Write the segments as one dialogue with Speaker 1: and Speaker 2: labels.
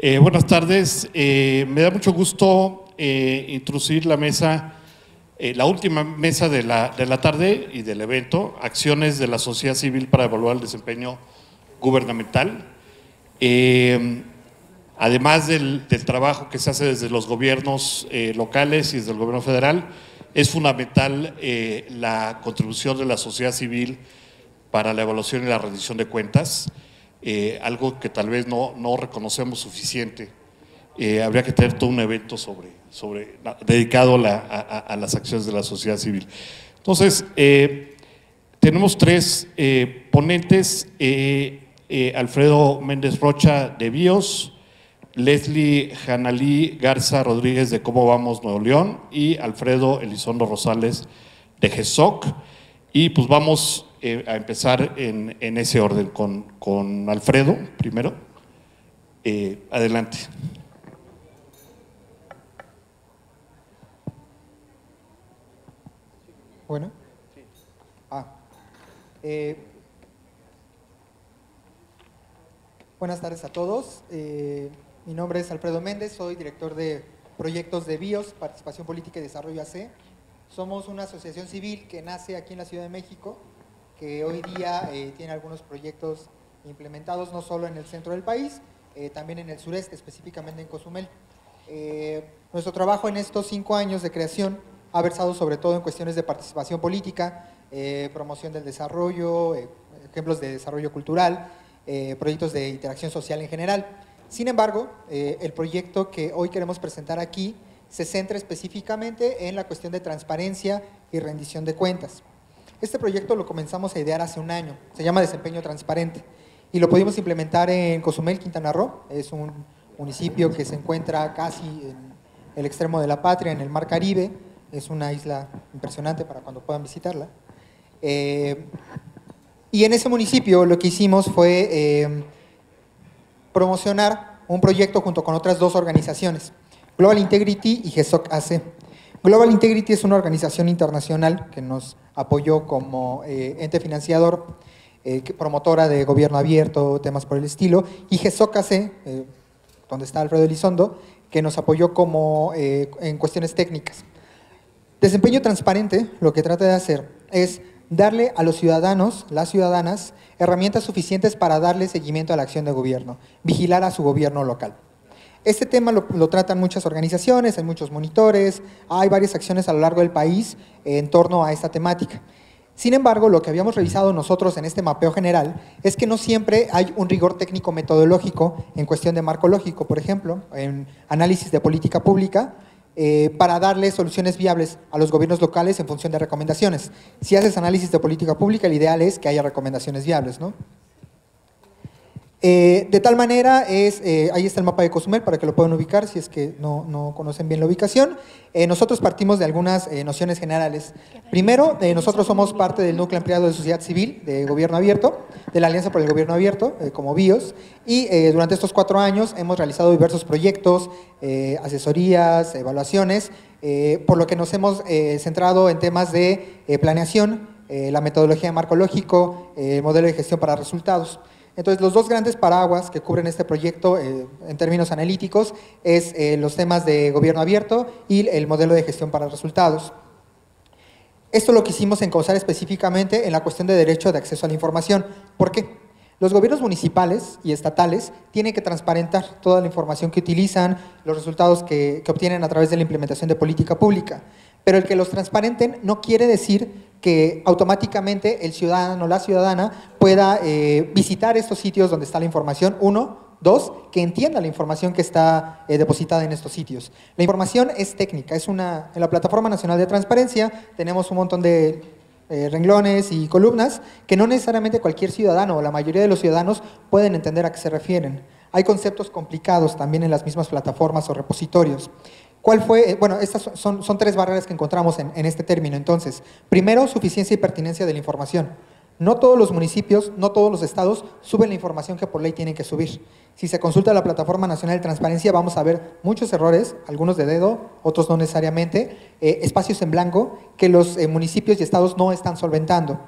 Speaker 1: Buenas tardes. Me da mucho gusto introducir la mesa, la última mesa de la tarde y del evento, acciones de la sociedad civil para evaluar el desempeño gubernamental. Además del trabajo que se hace desde los gobiernos locales y desde el gobierno federal, es fundamental la contribución de la sociedad civil para la evaluación y la rendición de cuentas. Algo que tal vez no reconocemos suficiente. Habría que tener todo un evento dedicado a las acciones de la sociedad civil. Entonces, tenemos tres ponentes: Alfredo Méndez Rocha de BIOS, Leslie Janalí Garza Rodríguez de Cómo Vamos Nuevo León y Alfredo Elizondo Rosales de GESOC. Y pues vamos a empezar en ese orden con Alfredo primero. Adelante.
Speaker 2: Bueno. Buenas tardes a todos. Mi nombre es Alfredo Méndez, soy director de proyectos de BIOS, Participación Política y Desarrollo AC. Somos una asociación civil que nace aquí en la Ciudad de México, que hoy día tiene algunos proyectos implementados no solo en el centro del país, también en el sureste, específicamente en Cozumel. Nuestro trabajo en estos 5 años de creación ha versado sobre todo en cuestiones de participación política, promoción del desarrollo, ejemplos de desarrollo cultural, proyectos de interacción social en general. Sin embargo, el proyecto que hoy queremos presentar aquí se centra específicamente en la cuestión de transparencia y rendición de cuentas. Este proyecto lo comenzamos a idear hace un año, se llama Desempeño Transparente, y lo pudimos implementar en Cozumel, Quintana Roo. Es un municipio que se encuentra casi en el extremo de la patria, en el Mar Caribe. Es una isla impresionante para cuando puedan visitarla. Y en ese municipio lo que hicimos fue promocionar un proyecto junto con otras 2 organizaciones, Global Integrity y GESOC AC. Global Integrity es una organización internacional que nos apoyó como ente financiador, promotora de gobierno abierto, temas por el estilo, y GESOC AC, donde está Alfredo Elizondo, que nos apoyó en cuestiones técnicas. Desempeño Transparente lo que trata de hacer es darle a los ciudadanos, las ciudadanas, herramientas suficientes para darle seguimiento a la acción de gobierno, vigilar a su gobierno local. Este tema lo tratan muchas organizaciones, hay muchos monitores, hay varias acciones a lo largo del país en torno a esta temática. Sin embargo, lo que habíamos revisado nosotros en este mapeo general es que no siempre hay un rigor técnico metodológico en cuestión de marco lógico, por ejemplo, en análisis de política pública, para darle soluciones viables a los gobiernos locales en función de recomendaciones. Si haces análisis de política pública, el ideal es que haya recomendaciones viables, ¿no? De tal manera, ahí está el mapa de Cozumel para que lo puedan ubicar si es que no conocen bien la ubicación. Nosotros partimos de algunas nociones generales. Primero, nosotros somos parte del núcleo empleado de sociedad civil de gobierno abierto, de la Alianza por el Gobierno Abierto, como BIOS, y durante estos 4 años hemos realizado diversos proyectos, asesorías, evaluaciones, por lo que nos hemos centrado en temas de planeación, la metodología de marco lógico, el modelo de gestión para resultados. Entonces, los 2 grandes paraguas que cubren este proyecto en términos analíticos es los temas de gobierno abierto y el modelo de gestión para resultados. Esto lo quisimos encauzar específicamente en la cuestión de derecho de acceso a la información. ¿Por qué? Los gobiernos municipales y estatales tienen que transparentar toda la información que utilizan, los resultados que obtienen a través de la implementación de política pública. Pero el que los transparenten no quiere decir que automáticamente el ciudadano o la ciudadana pueda visitar estos sitios donde está la información. 1, 2, que entienda la información que está depositada en estos sitios. La información es técnica, en la Plataforma Nacional de Transparencia tenemos un montón de renglones y columnas que no necesariamente cualquier ciudadano o la mayoría de los ciudadanos pueden entender a qué se refieren. Hay conceptos complicados también en las mismas plataformas o repositorios. ¿Cuál fue? Bueno, estas son 3 barreras que encontramos en este término. Entonces, primero, suficiencia y pertinencia de la información. No todos los municipios, no todos los estados suben la información que por ley tienen que subir. Si se consulta la Plataforma Nacional de Transparencia, vamos a ver muchos errores, algunos de dedo, otros no necesariamente, espacios en blanco que los municipios y estados no están solventando.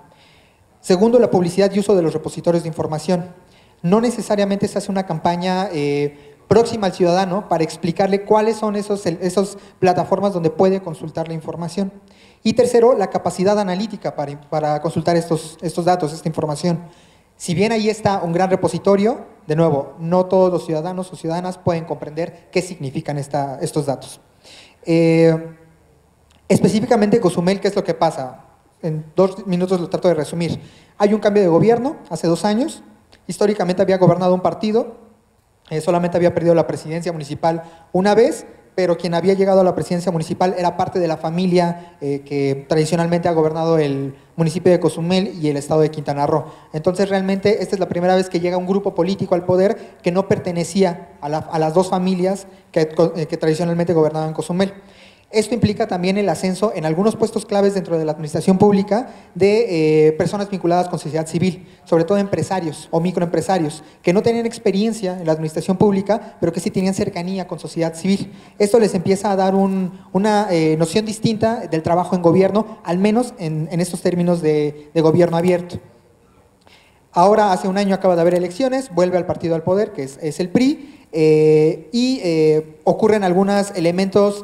Speaker 2: Segundo, la publicidad y uso de los repositorios de información. No necesariamente se hace una campaña próxima al ciudadano para explicarle cuáles son esas plataformas donde puede consultar la información. Y tercero, la capacidad analítica para consultar estos datos, esta información. Si bien ahí está un gran repositorio, de nuevo, no todos los ciudadanos o ciudadanas pueden comprender qué significan estos datos. Específicamente Cozumel, ¿qué es lo que pasa? En 2 minutos lo trato de resumir. Hay un cambio de gobierno hace 2 años. Históricamente había gobernado un partido, solamente había perdido la presidencia municipal una vez, pero quien había llegado a la presidencia municipal era parte de la familia que tradicionalmente ha gobernado el municipio de Cozumel y el estado de Quintana Roo. Entonces realmente esta es la primera vez que llega un grupo político al poder que no pertenecía a las 2 familias que tradicionalmente gobernaban Cozumel. Esto implica también el ascenso en algunos puestos claves dentro de la administración pública de personas vinculadas con sociedad civil, sobre todo empresarios o microempresarios, que no tenían experiencia en la administración pública, pero que sí tenían cercanía con sociedad civil. Esto les empieza a dar una noción distinta del trabajo en gobierno, al menos en estos términos de gobierno abierto. Ahora, hace un año acaba de haber elecciones, vuelve al partido al poder, que es el PRI, ocurren algunos elementos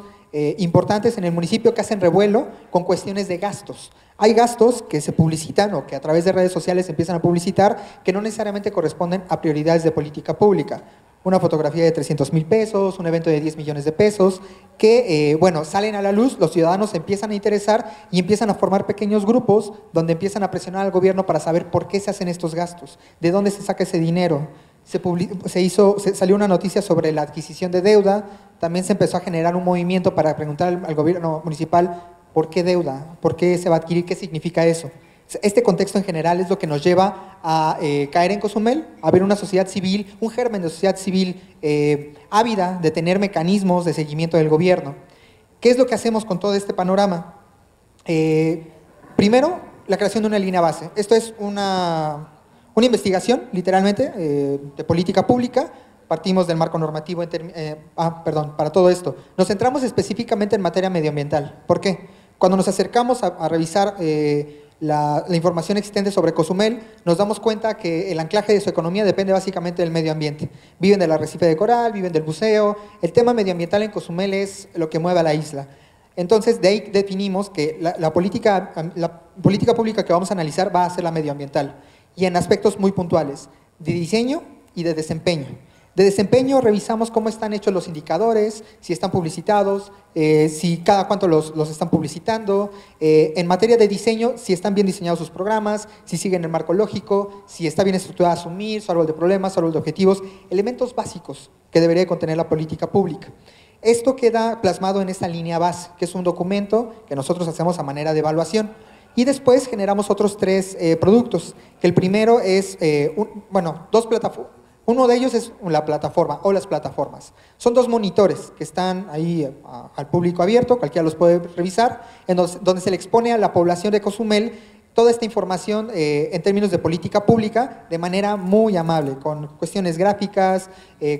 Speaker 2: importantes en el municipio que hacen revuelo con cuestiones de gastos. Hay gastos que se publicitan o que a través de redes sociales se empiezan a publicitar que no necesariamente corresponden a prioridades de política pública. Una fotografía de 300,000 pesos, un evento de 10 millones de pesos, que, bueno, salen a la luz, los ciudadanos se empiezan a interesar y empiezan a formar pequeños grupos donde empiezan a presionar al gobierno para saber por qué se hacen estos gastos, de dónde se saca ese dinero. Salió una noticia sobre la adquisición de deuda, también se empezó a generar un movimiento para preguntar al gobierno municipal por qué deuda, por qué se va a adquirir, qué significa eso. Este contexto en general es lo que nos lleva a caer en Cozumel, a ver una sociedad civil, un germen de sociedad civil ávida de tener mecanismos de seguimiento del gobierno. ¿Qué es lo que hacemos con todo este panorama? Primero, la creación de una línea base. Esto es una investigación, literalmente, de política pública. Partimos del marco normativo, para todo esto. Nos centramos específicamente en materia medioambiental. ¿Por qué? Cuando nos acercamos a revisar la información existente sobre Cozumel, nos damos cuenta que el anclaje de su economía depende básicamente del medio ambiente. Viven del arrecife de coral, viven del buceo. El tema medioambiental en Cozumel es lo que mueve a la isla. Entonces, de ahí definimos que la política pública que vamos a analizar va a ser la medioambiental, y en aspectos muy puntuales, de diseño y de desempeño. De desempeño revisamos cómo están hechos los indicadores, si están publicitados, si cada cuánto los están publicitando. En materia de diseño, si están bien diseñados sus programas, si siguen el marco lógico, si está bien estructurada Asumir, su árbol de problemas, su árbol de objetivos, elementos básicos que debería contener la política pública. Esto queda plasmado en esta línea base, que es un documento que nosotros hacemos a manera de evaluación. Y después generamos otros 3 productos, que el primero es, 2 plataformas. Uno de ellos es la plataforma o las plataformas. Son 2 monitores que están ahí al público abierto, cualquiera los puede revisar, donde se le expone a la población de Cozumel toda esta información en términos de política pública de manera muy amable, con cuestiones gráficas,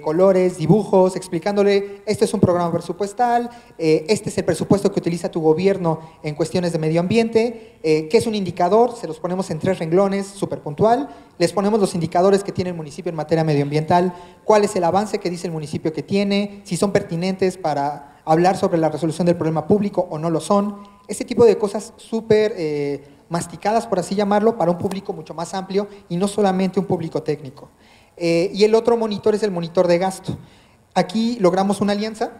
Speaker 2: colores, dibujos, explicándole, este es un programa presupuestal, este es el presupuesto que utiliza tu gobierno en cuestiones de medio ambiente, qué es un indicador, se los ponemos en 3 renglones, súper puntual, les ponemos los indicadores que tiene el municipio en materia medioambiental, cuál es el avance que dice el municipio que tiene, si son pertinentes para hablar sobre la resolución del problema público o no lo son, ese tipo de cosas súper masticadas, por así llamarlo, para un público mucho más amplio y no solamente un público técnico. Y el otro monitor es el monitor de gasto. Aquí logramos una alianza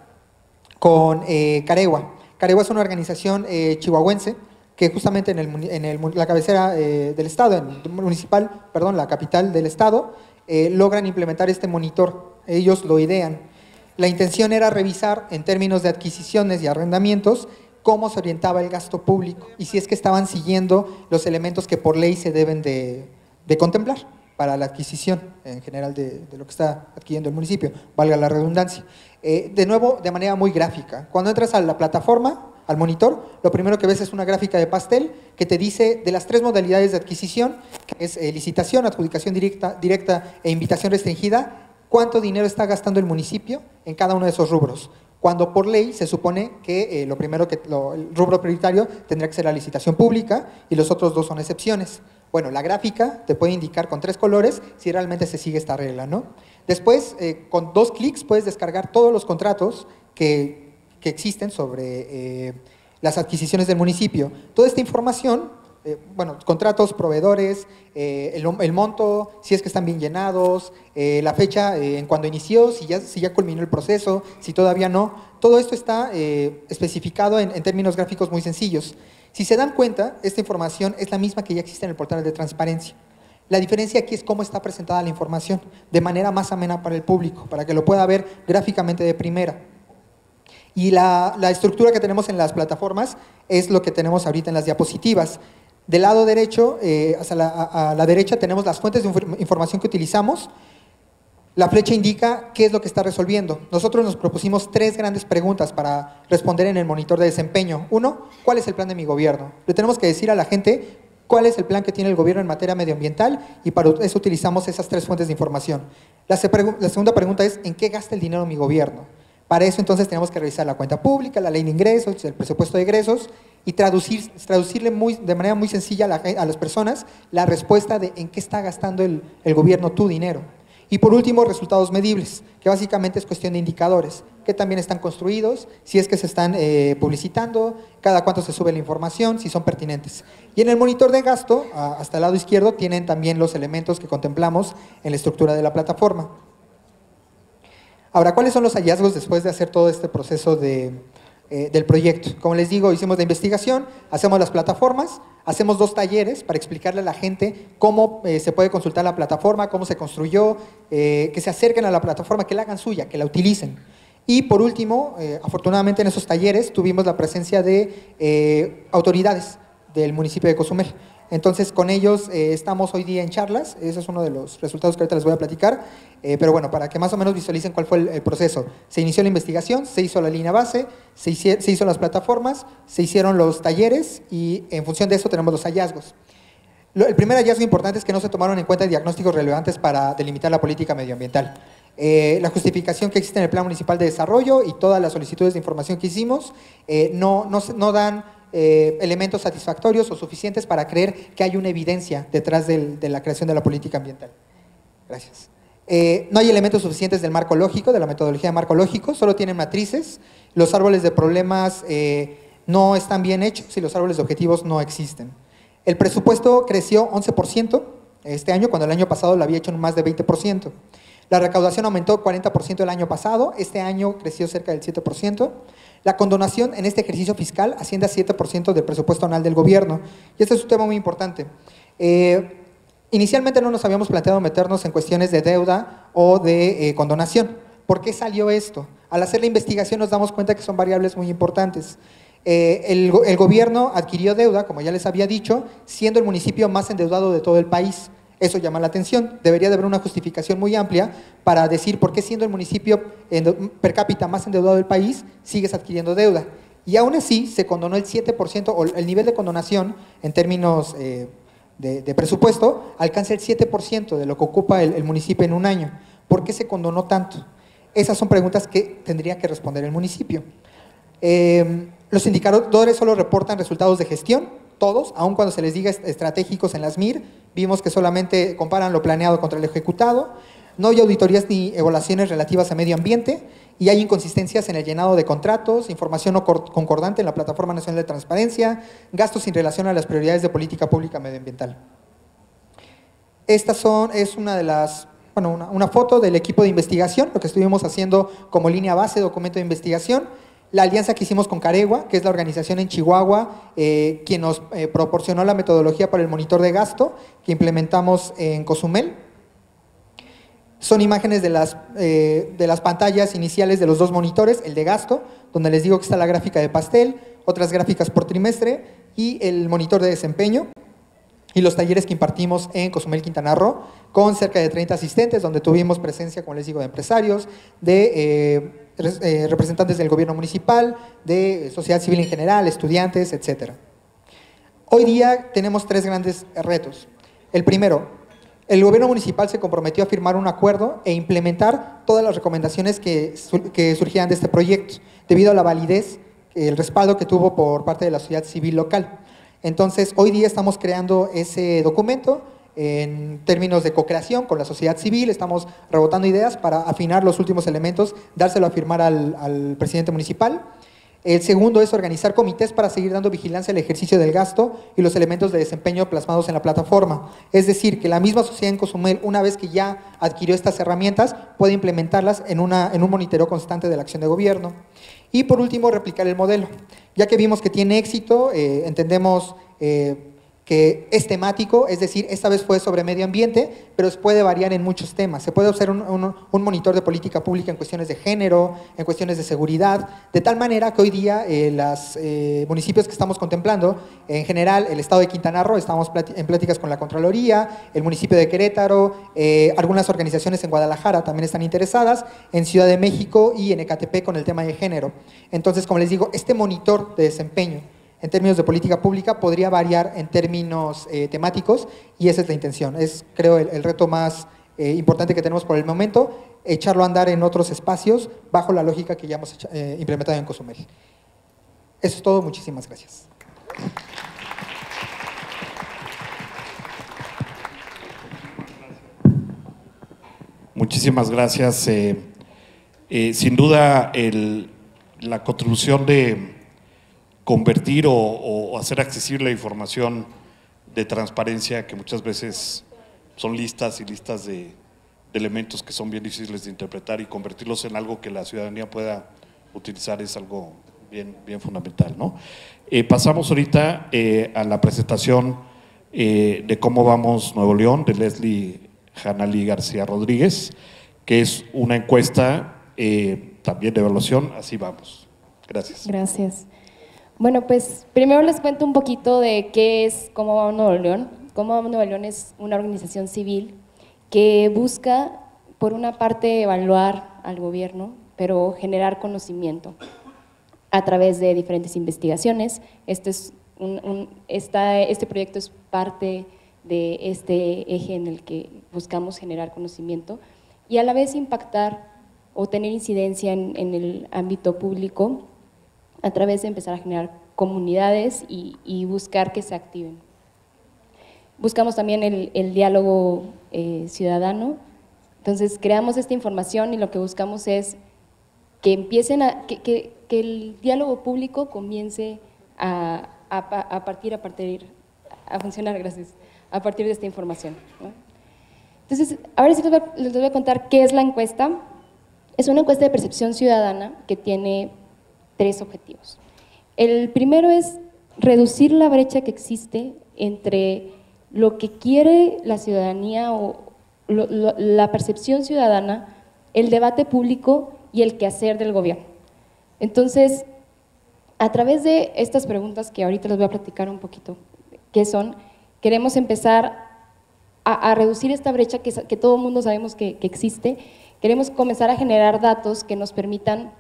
Speaker 2: con Caregua. Caregua es una organización chihuahuense que justamente en la cabecera del estado, la capital del estado, logran implementar este monitor. Ellos lo idean. La intención era revisar en términos de adquisiciones y arrendamientos cómo se orientaba el gasto público y si es que estaban siguiendo los elementos que por ley se deben de contemplar para la adquisición en general de lo que está adquiriendo el municipio, valga la redundancia. De nuevo, de manera muy gráfica. Cuando entras a la plataforma, al monitor, lo primero que ves es una gráfica de pastel que te dice de las 3 modalidades de adquisición, que es licitación, adjudicación directa e invitación restringida, cuánto dinero está gastando el municipio en cada uno de esos rubros. Cuando por ley se supone que el rubro prioritario tendrá que ser la licitación pública y los otros 2 son excepciones. Bueno, la gráfica te puede indicar con 3 colores si realmente se sigue esta regla, ¿no? Después, con 2 clics puedes descargar todos los contratos que existen sobre las adquisiciones del municipio. Toda esta información, bueno, contratos, proveedores, el monto, si es que están bien llenados, la fecha en cuando inició, si ya culminó el proceso, si todavía no. Todo esto está especificado en términos gráficos muy sencillos. Si se dan cuenta, esta información es la misma que ya existe en el portal de transparencia. La diferencia aquí es cómo está presentada la información, de manera más amena para el público, para que lo pueda ver gráficamente de primera. Y la estructura que tenemos en las plataformas es lo que tenemos ahorita en las diapositivas. Del lado derecho, a la derecha tenemos las fuentes de información que utilizamos. La flecha indica qué es lo que está resolviendo. Nosotros nos propusimos 3 grandes preguntas para responder en el monitor de desempeño. 1, ¿cuál es el plan de mi gobierno? Le tenemos que decir a la gente cuál es el plan que tiene el gobierno en materia medioambiental y para eso utilizamos esas 3 fuentes de información. La segunda pregunta es, ¿en qué gasta el dinero mi gobierno? Para eso entonces tenemos que revisar la cuenta pública, la ley de ingresos, el presupuesto de egresos y traducirle de manera muy sencilla a las personas la respuesta de en qué está gastando el gobierno tu dinero. Y por último, resultados medibles, que básicamente es cuestión de indicadores, que también están construidos, si es que se están publicitando, cada cuánto se sube la información, si son pertinentes. Y en el monitor de gasto, hasta el lado izquierdo, tienen también los elementos que contemplamos en la estructura de la plataforma. Ahora, ¿cuáles son los hallazgos después de hacer todo este proceso del proyecto? Como les digo, hicimos la investigación, hacemos las plataformas, hacemos 2 talleres para explicarle a la gente cómo se puede consultar la plataforma, cómo se construyó, que se acerquen a la plataforma, que la hagan suya, que la utilicen. Y por último, afortunadamente en esos talleres tuvimos la presencia de autoridades del municipio de Cozumel. Entonces, con ellos estamos hoy día en charlas, ese es uno de los resultados que ahorita les voy a platicar, pero bueno, para que más o menos visualicen cuál fue el proceso. Se inició la investigación, se hizo la línea base, se hizo las plataformas, se hicieron los talleres y en función de eso tenemos los hallazgos. El primer hallazgo importante es que no se tomaron en cuenta diagnósticos relevantes para delimitar la política medioambiental. La justificación que existe en el Plan Municipal de Desarrollo y todas las solicitudes de información que hicimos no dan elementos satisfactorios o suficientes para creer que hay una evidencia detrás de la creación de la política ambiental. Gracias. No hay elementos suficientes del marco lógico, de la metodología de marco lógico, solo tienen matrices, los árboles de problemas no están bien hechos y los árboles de objetivos no existen. El presupuesto creció 11% este año, cuando el año pasado lo había hecho en más de 20%. La recaudación aumentó 40% el año pasado, este año creció cerca del 7%. La condonación en este ejercicio fiscal asciende a 7% del presupuesto anual del gobierno. Y este es un tema muy importante. Inicialmente no nos habíamos planteado meternos en cuestiones de deuda o de condonación. ¿Por qué salió esto? Al hacer la investigación nos damos cuenta que son variables muy importantes. El gobierno adquirió deuda, como ya les había dicho, siendo el municipio más endeudado de todo el país. Eso llama la atención. Debería de haber una justificación muy amplia para decir por qué siendo el municipio per cápita más endeudado del país, sigues adquiriendo deuda. Y aún así se condonó el 7%, o el nivel de condonación en términos de presupuesto, alcanza el 7% de lo que ocupa el municipio en un año. ¿Por qué se condonó tanto? Esas son preguntas que tendría que responder el municipio. Los indicadores solo reportan resultados de gestión, todos, aun cuando se les diga estratégicos en las MIR, vimos que solamente comparan lo planeado contra el ejecutado, no hay auditorías ni evaluaciones relativas a medio ambiente y hay inconsistencias en el llenado de contratos, información no concordante en la Plataforma Nacional de Transparencia, gastos sin relación a las prioridades de política pública medioambiental. Estas es una foto del equipo de investigación, lo que estuvimos haciendo como línea base, documento de investigación. La alianza que hicimos con Caregua, que es la organización en Chihuahua, quien nos proporcionó la metodología para el monitor de gasto, que implementamos en Cozumel. Son imágenes de las pantallas iniciales de los 2 monitores, el de gasto, donde les digo que está la gráfica de pastel, otras gráficas por trimestre, y el monitor de desempeño, y los talleres que impartimos en Cozumel, Quintana Roo, con cerca de 30 asistentes, donde tuvimos presencia, como les digo, de empresarios, de representantes del gobierno municipal, de sociedad civil en general, estudiantes, etc. Hoy día tenemos 3 grandes retos. El primero, el gobierno municipal se comprometió a firmar un acuerdo e implementar todas las recomendaciones que surgieran de este proyecto, debido a la validez, el respaldo que tuvo por parte de la sociedad civil local. Entonces, hoy día estamos creando ese documento en términos de co-creación con la sociedad civil, estamos rebotando ideas para afinar los últimos elementos, dárselo a firmar al presidente municipal. El segundo es organizar comités para seguir dando vigilancia al ejercicio del gasto y los elementos de desempeño plasmados en la plataforma. Es decir, que la misma sociedad en Cozumel, una vez que ya adquirió estas herramientas, puede implementarlas en un monitoreo constante de la acción de gobierno. Y por último, replicar el modelo. Ya que vimos que tiene éxito, entendemos que es temático, es decir, esta vez fue sobre medio ambiente, pero puede variar en muchos temas. Se puede hacer un monitor de política pública en cuestiones de género, en cuestiones de seguridad, de tal manera que hoy día los municipios que estamos contemplando, en general el estado de Quintana Roo, estamos en pláticas con la Contraloría, el municipio de Querétaro, algunas organizaciones en Guadalajara también están interesadas, en Ciudad de México y en Ecatepec con el tema de género. Entonces, como les digo, este monitor de desempeño en términos de política pública podría variar en términos temáticos y esa es la intención. Es, creo, el reto más importante que tenemos por el momento, echarlo a andar en otros espacios bajo la lógica que ya hemos implementado en Cozumel. Eso es todo, muchísimas gracias.
Speaker 1: Muchísimas gracias. Sin duda, la contribución de convertir o hacer accesible la información de transparencia, que muchas veces son listas y listas de elementos que son bien difíciles de interpretar, y convertirlos en algo que la ciudadanía pueda utilizar es algo bien fundamental, ¿no? Pasamos ahorita a la presentación de Cómo Vamos Nuevo León, de Leslie Hanali García Rodríguez, que es una encuesta también de evaluación. Así vamos. Gracias.
Speaker 3: Gracias. Bueno, pues primero les cuento un poquito de qué es Cómo Vamos Nuevo León. Cómo Vamos Nuevo León es una organización civil que busca, por una parte, evaluar al gobierno, pero generar conocimiento a través de diferentes investigaciones. Este proyecto es parte de este eje en el que buscamos generar conocimiento y a la vez impactar o tener incidencia en el ámbito público a través de empezar a generar comunidades y buscar que se activen. Buscamos también el diálogo ciudadano, entonces creamos esta información y lo que buscamos es que empiecen que el diálogo público comience a funcionar, gracias, a partir de esta información, ¿no? Entonces, ahora sí les voy a contar qué es la encuesta. Es una encuesta de percepción ciudadana que tiene 3 objetivos. El primero es reducir la brecha que existe entre lo que quiere la ciudadanía o la percepción ciudadana, el debate público y el quehacer del gobierno. Entonces, a través de estas preguntas que ahorita les voy a platicar un poquito, qué son, queremos empezar a reducir esta brecha que todo el mundo sabemos que existe. Queremos comenzar a generar datos que nos permitan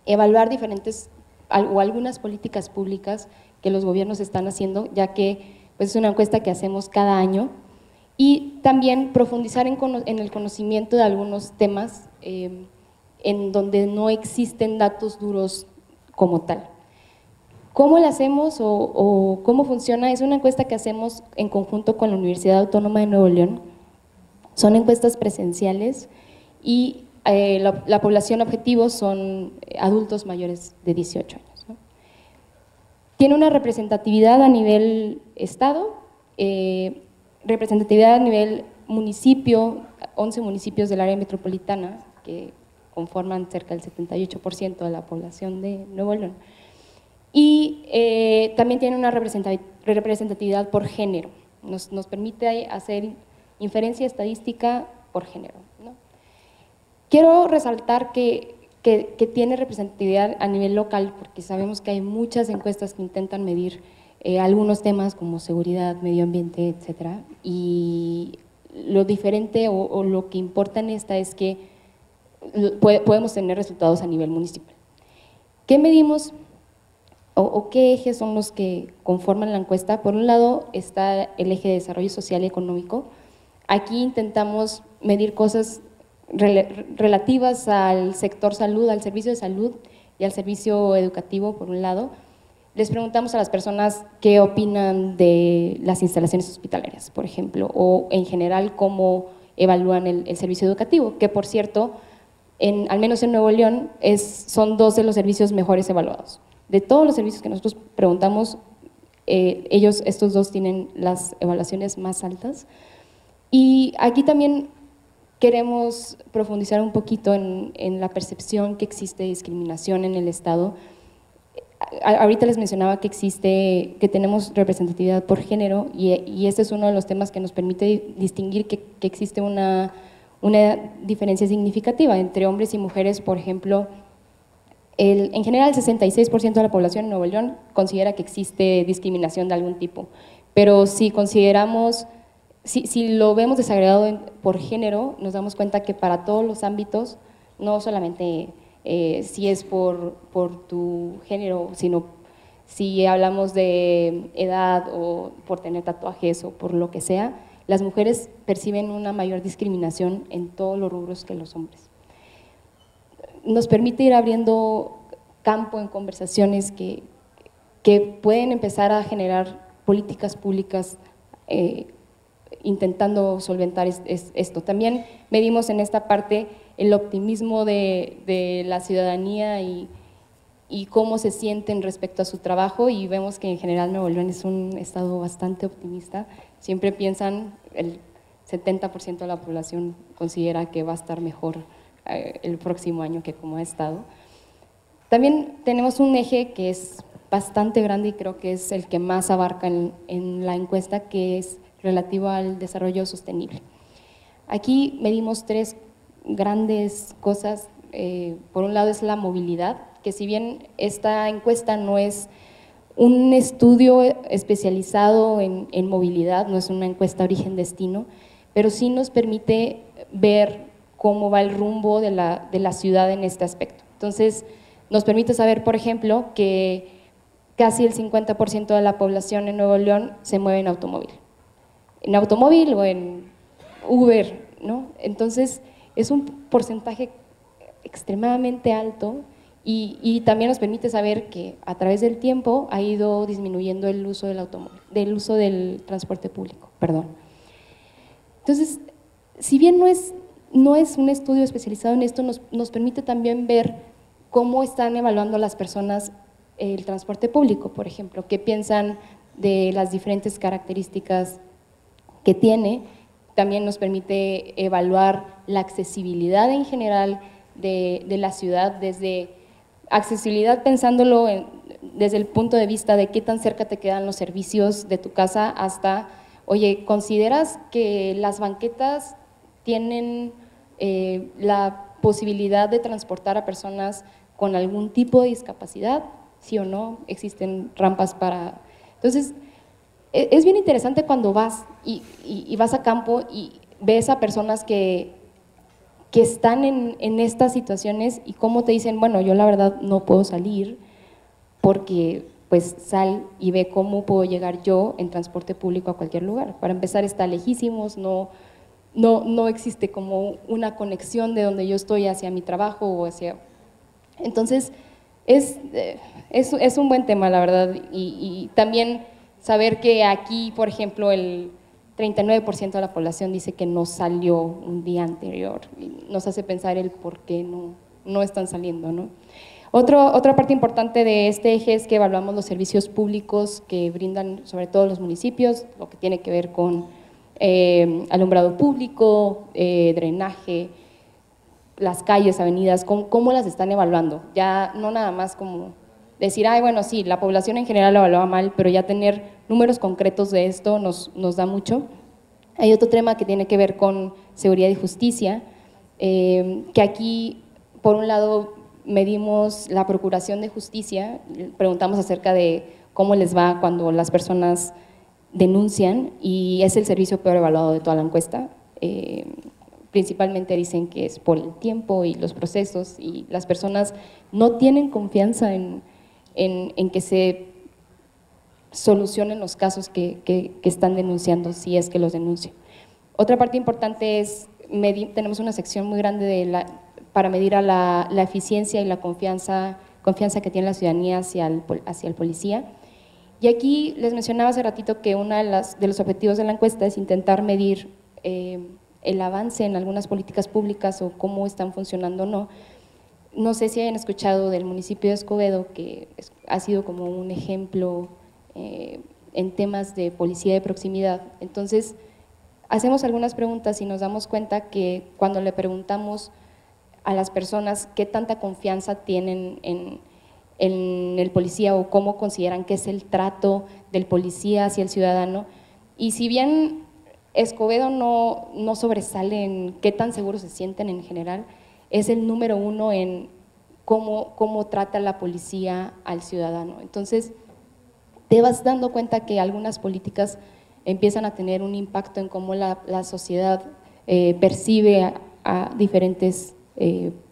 Speaker 3: evaluar diferentes o algunas políticas públicas que los gobiernos están haciendo, ya que pues, es una encuesta que hacemos cada año, y también profundizar en el conocimiento de algunos temas en donde no existen datos duros como tal. ¿Cómo la hacemos o cómo funciona? Es una encuesta que hacemos en conjunto con la Universidad Autónoma de Nuevo León. Son encuestas presenciales y la población objetivo son adultos mayores de 18 años, ¿no? Tiene una representatividad a nivel estado, representatividad a nivel municipio, 11 municipios del área metropolitana que conforman cerca del 78% de la población de Nuevo León. Y también tiene una representatividad por género, nos permite hacer inferencia estadística por género, ¿no? Quiero resaltar que tiene representatividad a nivel local, porque sabemos que hay muchas encuestas que intentan medir algunos temas como seguridad, medio ambiente, etcétera, y lo diferente o lo que importa en esta es que podemos tener resultados a nivel municipal. ¿Qué medimos o qué ejes son los que conforman la encuesta? Por un lado está el eje de desarrollo social y económico. Aquí intentamos medir cosas relativas al sector salud, al servicio de salud y al servicio educativo, por un lado. les preguntamos a las personas qué opinan de las instalaciones hospitalarias, por ejemplo, o en general cómo evalúan el servicio educativo, que por cierto, al menos en Nuevo León, son 2 de los servicios mejores evaluados. De todos los servicios que nosotros preguntamos, estos 2 tienen las evaluaciones más altas. Y aquí también queremos profundizar un poquito en la percepción que existe de discriminación en el Estado. Ahorita les mencionaba que tenemos representatividad por género y este es uno de los temas que nos permite distinguir que existe una diferencia significativa entre hombres y mujeres. Por ejemplo, en general el 66% de la población en Nuevo León considera que existe discriminación de algún tipo, pero si consideramos, si lo vemos desagregado por género, nos damos cuenta que para todos los ámbitos, no solamente si es por tu género, sino si hablamos de edad o por tener tatuajes o por lo que sea, las mujeres perciben una mayor discriminación en todos los rubros que los hombres. Nos permite ir abriendo campo en conversaciones que pueden empezar a generar políticas públicas intentando solventar esto. También medimos en esta parte el optimismo de la ciudadanía y cómo se sienten respecto a su trabajo, y vemos que en general Nuevo León es un estado bastante optimista. Siempre piensan, el 70% de la población considera que va a estar mejor el próximo año que como ha estado. También tenemos un eje que es bastante grande y creo que es el que más abarca en la encuesta, que es relativo al desarrollo sostenible. Aquí medimos 3 grandes cosas. Por un lado es la movilidad, que si bien esta encuesta no es un estudio especializado en movilidad, no es una encuesta origen-destino, pero sí nos permite ver cómo va el rumbo de la ciudad en este aspecto. Entonces, nos permite saber, por ejemplo, que casi el 50% de la población en Nuevo León se mueve en automóvil o en Uber, ¿no? Entonces, es un porcentaje extremadamente alto y también nos permite saber que a través del tiempo ha ido disminuyendo el uso del automóvil, del uso del transporte público, perdón. Entonces, si bien no es un estudio especializado en esto, nos permite también ver cómo están evaluando las personas el transporte público, por ejemplo, qué piensan de las diferentes características que tiene. También nos permite evaluar la accesibilidad en general de la ciudad, desde accesibilidad pensándolo desde el punto de vista de qué tan cerca te quedan los servicios de tu casa, hasta, oye, ¿consideras que las banquetas tienen la posibilidad de transportar a personas con algún tipo de discapacidad? ¿Sí o no? ¿Existen rampas para...? Entonces, es bien interesante cuando vas y vas a campo y ves a personas que están en estas situaciones y cómo te dicen, bueno, yo la verdad no puedo salir porque pues sal y ve cómo puedo llegar yo en transporte público a cualquier lugar. Para empezar, está lejísimos, no existe como una conexión de donde yo estoy hacia mi trabajo o hacia… Entonces, es un buen tema, la verdad, y también saber que aquí, por ejemplo, el 39% de la población dice que no salió un día anterior, y nos hace pensar el por qué no están saliendo, ¿no? Otra parte importante de este eje es que evaluamos los servicios públicos que brindan sobre todo los municipios, lo que tiene que ver con alumbrado público, drenaje, las calles, avenidas, cómo las están evaluando. Ya no nada más como decir, ay, bueno, sí, la población en general lo evalúa mal, pero ya tener números concretos de esto nos da mucho. Hay otro tema que tiene que ver con seguridad y justicia, que aquí, por un lado, medimos la procuración de justicia, preguntamos acerca de cómo les va cuando las personas denuncian, y es el servicio peor evaluado de toda la encuesta. Principalmente dicen que es por el tiempo y los procesos, y las personas no tienen confianza en que se solucionen los casos que están denunciando, si es que los denuncian. Otra parte importante es, tenemos una sección muy grande para medir a la eficiencia y la confianza confianza que tiene la ciudadanía hacia el policía. Y aquí les mencionaba hace ratito que uno de los objetivos de la encuesta es intentar medir el avance en algunas políticas públicas o cómo están funcionando o no. No sé si hayan escuchado del municipio de Escobedo, que ha sido como un ejemplo en temas de policía de proximidad. Entonces, hacemos algunas preguntas y nos damos cuenta que cuando le preguntamos a las personas qué tanta confianza tienen en el policía o cómo consideran que es el trato del policía hacia el ciudadano, y si bien Escobedo no sobresale en qué tan seguros se sienten en general, es el número uno en cómo trata la policía al ciudadano. Entonces, te vas dando cuenta que algunas políticas empiezan a tener un impacto en cómo la sociedad percibe a diferentes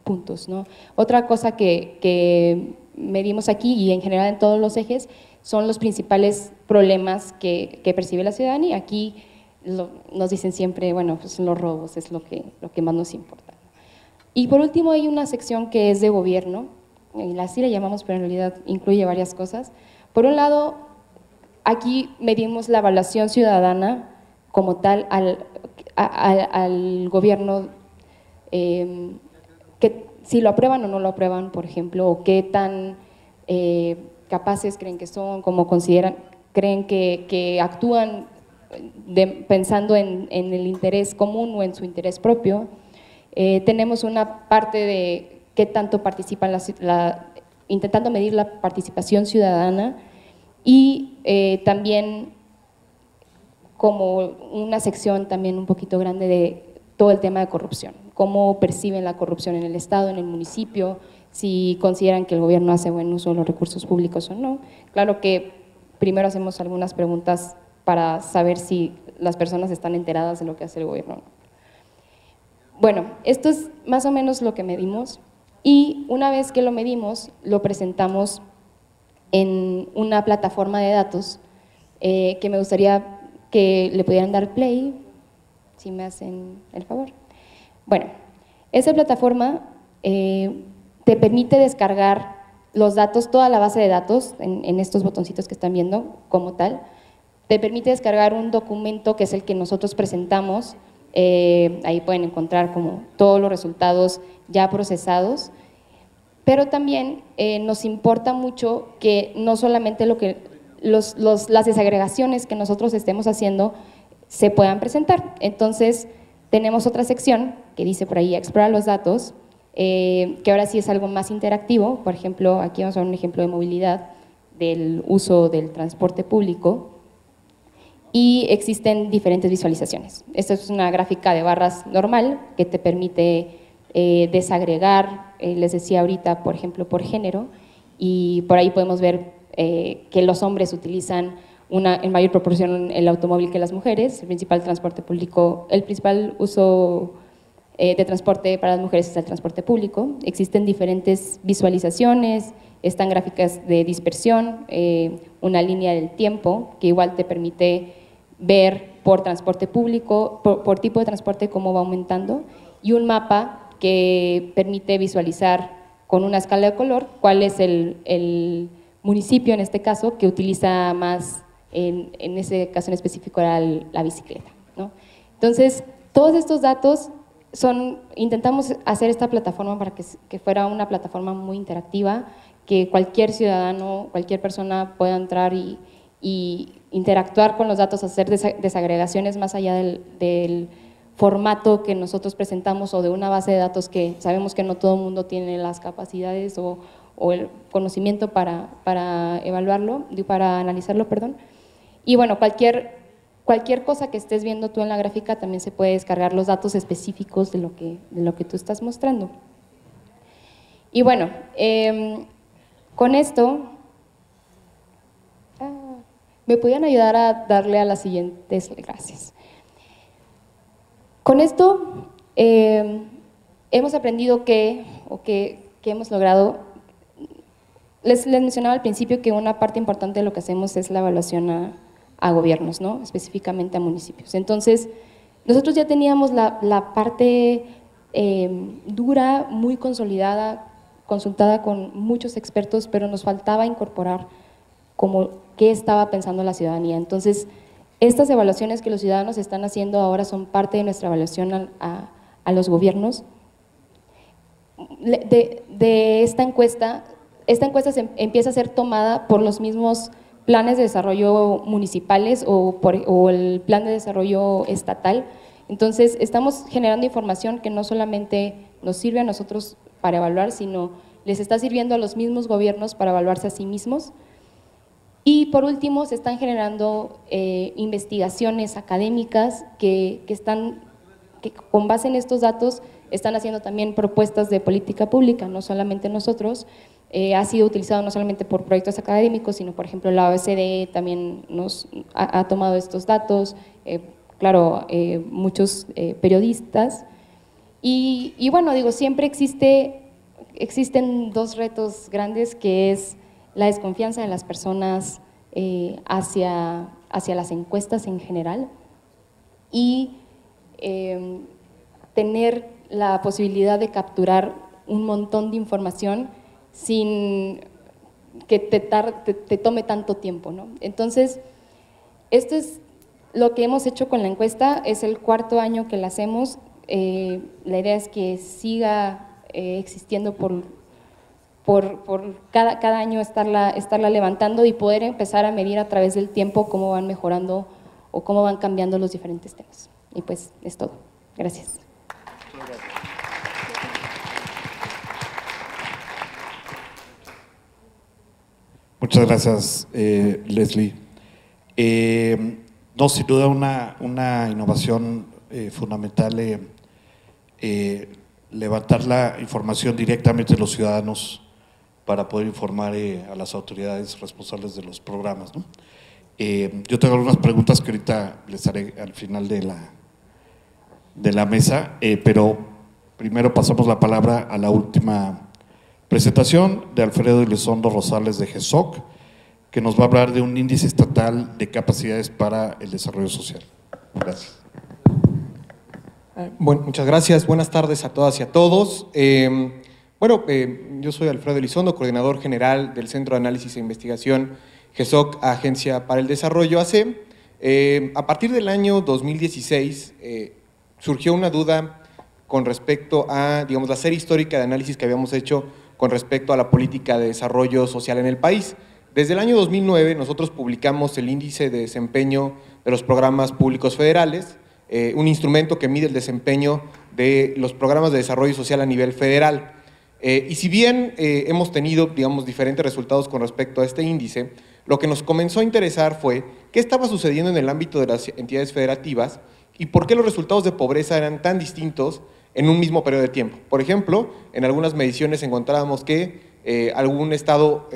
Speaker 3: puntos, ¿no? Otra cosa que medimos aquí y en general en todos los ejes son los principales problemas que percibe la ciudadanía. Aquí nos dicen siempre, bueno, pues los robos es lo que más nos importa. Y por último hay una sección que es de gobierno, así le llamamos, pero en realidad incluye varias cosas. Por un lado, aquí medimos la evaluación ciudadana como tal al gobierno, que si lo aprueban o no lo aprueban, por ejemplo, o qué tan capaces creen que son, cómo creen que actúan pensando en el interés común o en su interés propio. Tenemos una parte de qué tanto participan, intentando medir la participación ciudadana, y también como una sección también un poquito grande de todo el tema de corrupción, cómo perciben la corrupción en el Estado, en el municipio, si consideran que el gobierno hace buen uso de los recursos públicos o no. Claro que primero hacemos algunas preguntas para saber si las personas están enteradas de lo que hace el gobierno o no. Bueno, esto es más o menos lo que medimos, y una vez que lo medimos, lo presentamos en una plataforma de datos que me gustaría que le pudieran dar play, si me hacen el favor. Bueno, esa plataforma te permite descargar los datos, toda la base de datos, en estos botoncitos que están viendo como tal. Te permite descargar un documento que es el que nosotros presentamos. Ahí pueden encontrar como todos los resultados ya procesados, pero también nos importa mucho que no solamente las desagregaciones que nosotros estemos haciendo se puedan presentar. Entonces tenemos otra sección que dice por ahí explora los datos, que ahora sí es algo más interactivo. Por ejemplo, aquí vamos a ver un ejemplo de movilidad del uso del transporte público. Y existen diferentes visualizaciones. Esta es una gráfica de barras normal que te permite desagregar, les decía ahorita, por ejemplo, por género, y por ahí podemos ver que los hombres utilizan en mayor proporción el automóvil que las mujeres. El principal uso de transporte para las mujeres es el transporte público. Existen diferentes visualizaciones, están gráficas de dispersión, una línea del tiempo que igual te permite ver por transporte público, por tipo de transporte cómo va aumentando, y un mapa que permite visualizar con una escala de color cuál es el municipio en este caso que utiliza más, en ese caso en específico era la bicicleta, ¿no? Entonces, todos estos datos intentamos hacer esta plataforma para que fuera una plataforma muy interactiva, que cualquier ciudadano, cualquier persona pueda entrar y interactuar con los datos, hacer desagregaciones más allá del formato que nosotros presentamos o de una base de datos que sabemos que no todo el mundo tiene las capacidades o el conocimiento para evaluarlo, para analizarlo, perdón. Y bueno, cualquier cosa que estés viendo tú en la gráfica también se puede descargar los datos específicos de lo que tú estás mostrando. Y bueno, con esto, ¿me podían ayudar a darle a las siguientes? Gracias. Con esto hemos aprendido que hemos logrado. Les mencionaba al principio que una parte importante de lo que hacemos es la evaluación a gobiernos, ¿no? Específicamente a municipios. Entonces, nosotros ya teníamos la parte dura, muy consolidada, consultada con muchos expertos, pero nos faltaba incorporar como qué estaba pensando la ciudadanía. Entonces, estas evaluaciones que los ciudadanos están haciendo ahora son parte de nuestra evaluación a los gobiernos. De esta encuesta empieza a ser tomada por los mismos planes de desarrollo municipales o el plan de desarrollo estatal. Entonces, estamos generando información que no solamente nos sirve a nosotros para evaluar, sino les está sirviendo a los mismos gobiernos para evaluarse a sí mismos. Y por último, se están generando investigaciones académicas que con base en estos datos están haciendo también propuestas de política pública, no solamente nosotros. Ha sido utilizado no solamente por proyectos académicos, sino por ejemplo la OECD también nos ha tomado estos datos, claro, muchos periodistas. Y bueno, digo, siempre existen dos retos grandes, que es la desconfianza de las personas hacia las encuestas en general y tener la posibilidad de capturar un montón de información sin que te tome tanto tiempo, ¿no? Entonces, esto es lo que hemos hecho con la encuesta, es el 4º año que la hacemos. La idea es que siga existiendo por cada año estarla levantando y poder empezar a medir a través del tiempo cómo van mejorando o cómo van cambiando los diferentes temas. Y pues es todo. Gracias.
Speaker 1: Muchas gracias, Leslie. No, sin duda una innovación fundamental, levantar la información directamente de los ciudadanos para poder informar a las autoridades responsables de los programas, ¿no? Yo tengo algunas preguntas que ahorita les haré al final de la mesa, pero primero pasamos la palabra a la última presentación de Alfredo Elizondo Rosales de GESOC, que nos va a hablar de un índice estatal de capacidades para el desarrollo social. Gracias.
Speaker 4: Bueno, muchas gracias. Buenas tardes a todas y a todos. Yo soy Alfredo Elizondo, coordinador general del Centro de Análisis e Investigación GESOC, Agencia para el Desarrollo AC. A partir del año 2016 surgió una duda con respecto a, digamos, la serie histórica de análisis que habíamos hecho con respecto a la política de desarrollo social en el país. Desde el año 2009 nosotros publicamos el índice de desempeño de los programas públicos federales, un instrumento que mide el desempeño de los programas de desarrollo social a nivel federal. Y si bien hemos tenido, digamos, diferentes resultados con respecto a este índice, lo que nos comenzó a interesar fue qué estaba sucediendo en el ámbito de las entidades federativas y por qué los resultados de pobreza eran tan distintos en un mismo periodo de tiempo. Por ejemplo, en algunas mediciones encontrábamos que algún estado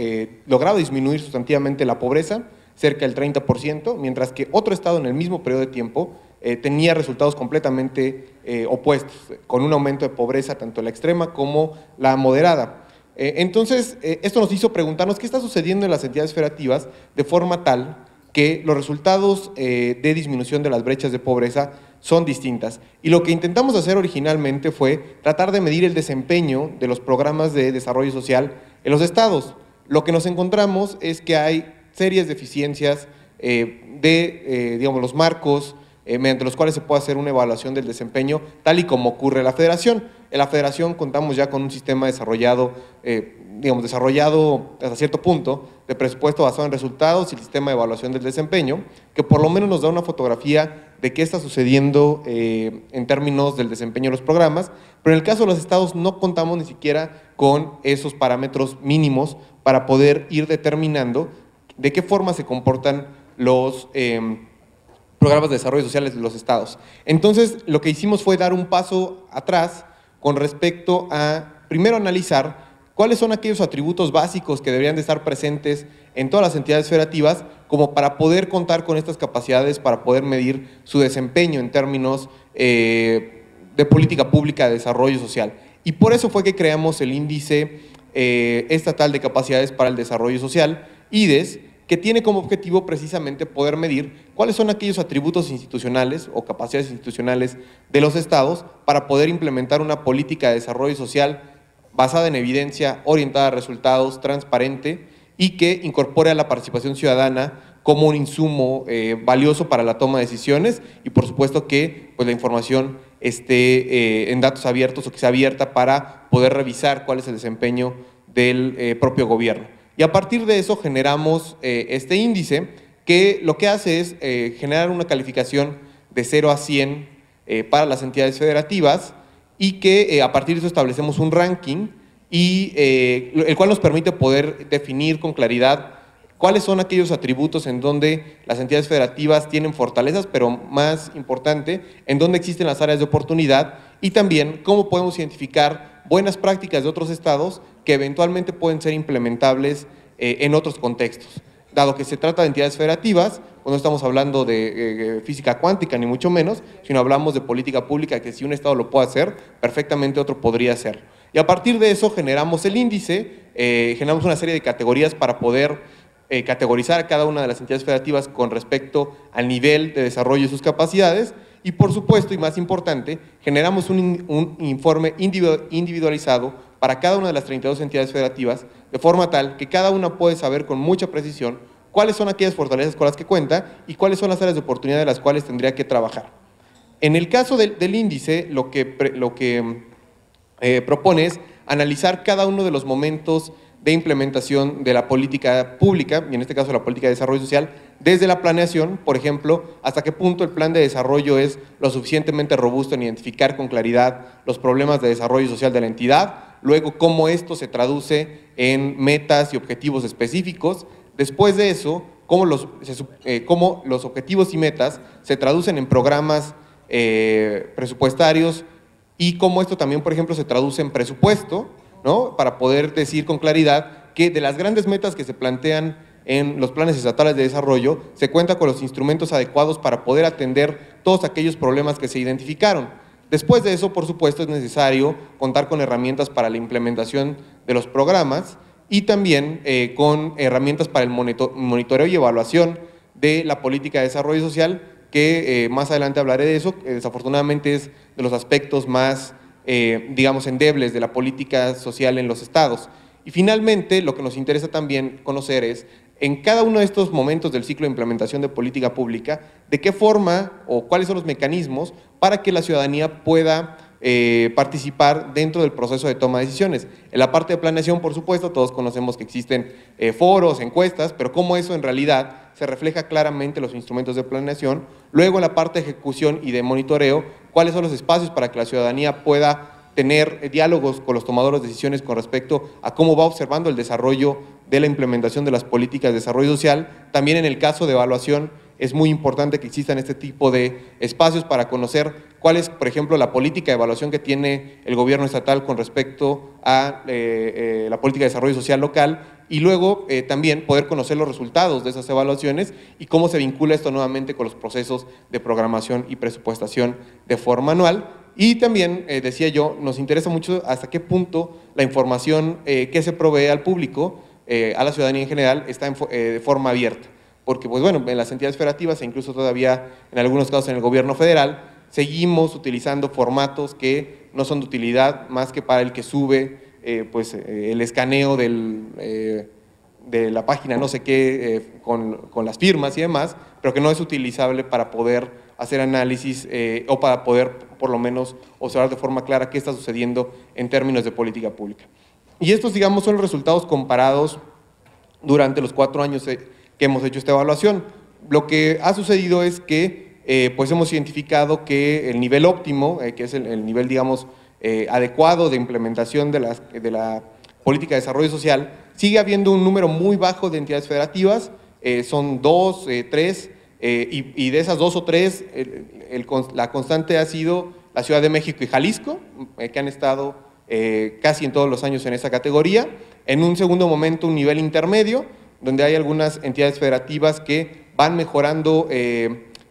Speaker 4: lograba disminuir sustantivamente la pobreza, cerca del 30%, mientras que otro estado en el mismo periodo de tiempo tenía resultados completamente opuestos, con un aumento de pobreza tanto la extrema como la moderada. Entonces, esto nos hizo preguntarnos qué está sucediendo en las entidades federativas de forma tal que los resultados de disminución de las brechas de pobreza son distintas. Y lo que intentamos hacer originalmente fue tratar de medir el desempeño de los programas de desarrollo social en los estados. Lo que nos encontramos es que hay serias deficiencias digamos, los marcos mediante los cuales se puede hacer una evaluación del desempeño, tal y como ocurre en la federación. En la federación contamos ya con un sistema desarrollado, desarrollado hasta cierto punto, de presupuesto basado en resultados y el sistema de evaluación del desempeño, que por lo menos nos da una fotografía de qué está sucediendo en términos del desempeño de los programas, pero en el caso de los estados no contamos ni siquiera con esos parámetros mínimos para poder ir determinando de qué forma se comportan los programas de desarrollo social de los estados. Entonces, lo que hicimos fue dar un paso atrás con respecto a, primero, analizar cuáles son aquellos atributos básicos que deberían de estar presentes en todas las entidades federativas como para poder contar con estas capacidades para poder medir su desempeño en términos de política pública de desarrollo social. Y por eso fue que creamos el Índice Estatal de Capacidades para el Desarrollo Social, IDES, que tiene como objetivo precisamente poder medir cuáles son aquellos atributos institucionales o capacidades institucionales de los estados para poder implementar una política de desarrollo social basada en evidencia, orientada a resultados, transparente y que incorpore a la participación ciudadana como un insumo valioso para la toma de decisiones y por supuesto que pues, la información esté en datos abiertos o que sea abierta para poder revisar cuál es el desempeño del propio gobierno. Y a partir de eso generamos este índice que lo que hace es generar una calificación de 0 a 100 para las entidades federativas y que a partir de eso establecemos un ranking y el cual nos permite poder definir con claridad cuáles son aquellos atributos en donde las entidades federativas tienen fortalezas, pero más importante, en donde existen las áreas de oportunidad y también cómo podemos identificar buenas prácticas de otros estados que eventualmente pueden ser implementables en otros contextos. Dado que se trata de entidades federativas, pues no estamos hablando de física cuántica ni mucho menos, sino hablamos de política pública que si un estado lo puede hacer, perfectamente otro podría hacerlo. Y a partir de eso generamos el índice, generamos una serie de categorías para poder categorizar a cada una de las entidades federativas con respecto al nivel de desarrollo de sus capacidades y por supuesto, y más importante, generamos un informe individualizado para cada una de las 32 entidades federativas de forma tal que cada una puede saber con mucha precisión cuáles son aquellas fortalezas con las que cuenta y cuáles son las áreas de oportunidad de las cuales tendría que trabajar. En el caso del índice, lo que propone es analizar cada uno de los momentos de implementación de la política pública, y en este caso la política de desarrollo social, desde la planeación, por ejemplo, hasta qué punto el plan de desarrollo es lo suficientemente robusto en identificar con claridad los problemas de desarrollo social de la entidad, luego cómo esto se traduce en metas y objetivos específicos, después de eso, cómo los objetivos y metas se traducen en programas presupuestarios y cómo esto también, por ejemplo, se traduce en presupuesto, ¿no? Para poder decir con claridad que de las grandes metas que se plantean en los planes estatales de desarrollo, se cuenta con los instrumentos adecuados para poder atender todos aquellos problemas que se identificaron. Después de eso, por supuesto, es necesario contar con herramientas para la implementación de los programas y también con herramientas para el monitoreo y evaluación de la política de desarrollo social, que más adelante hablaré de eso, que desafortunadamente es de los aspectos más digamos, endebles de la política social en los estados. Y finalmente, lo que nos interesa también conocer es, en cada uno de estos momentos del ciclo de implementación de política pública, de qué forma o cuáles son los mecanismos para que la ciudadanía pueda participar dentro del proceso de toma de decisiones. En la parte de planeación, por supuesto, todos conocemos que existen foros, encuestas, pero cómo eso en realidad se refleja claramente en los instrumentos de planeación. Luego en la parte de ejecución y de monitoreo, cuáles son los espacios para que la ciudadanía pueda tener diálogos con los tomadores de decisiones con respecto a cómo va observando el desarrollo de la implementación de las políticas de desarrollo social. También en el caso de evaluación es muy importante que existan este tipo de espacios para conocer cuál es, por ejemplo, la política de evaluación que tiene el gobierno estatal con respecto a la política de desarrollo social local y luego también poder conocer los resultados de esas evaluaciones y cómo se vincula esto nuevamente con los procesos de programación y presupuestación de forma anual. Y también, decía yo, nos interesa mucho hasta qué punto la información que se provee al público, a la ciudadanía en general, está de forma abierta. Porque, pues bueno, en las entidades federativas e incluso todavía en algunos casos en el gobierno federal, seguimos utilizando formatos que no son de utilidad más que para el que sube el escaneo de la página no sé qué con las firmas y demás, pero que no es utilizable para poder hacer análisis o para poder por lo menos observar de forma clara qué está sucediendo en términos de política pública. Y estos, digamos, son los resultados comparados durante los 4 años que hemos hecho esta evaluación. Lo que ha sucedido es que pues hemos identificado que el nivel óptimo, que es el nivel, digamos, adecuado de implementación de la política de desarrollo social, sigue habiendo un número muy bajo de entidades federativas, son 2, 3, y de esas 2 o 3, la constante ha sido la Ciudad de México y Jalisco, que han estado casi en todos los años en esa categoría. En un segundo momento, un nivel intermedio, donde hay algunas entidades federativas que van mejorando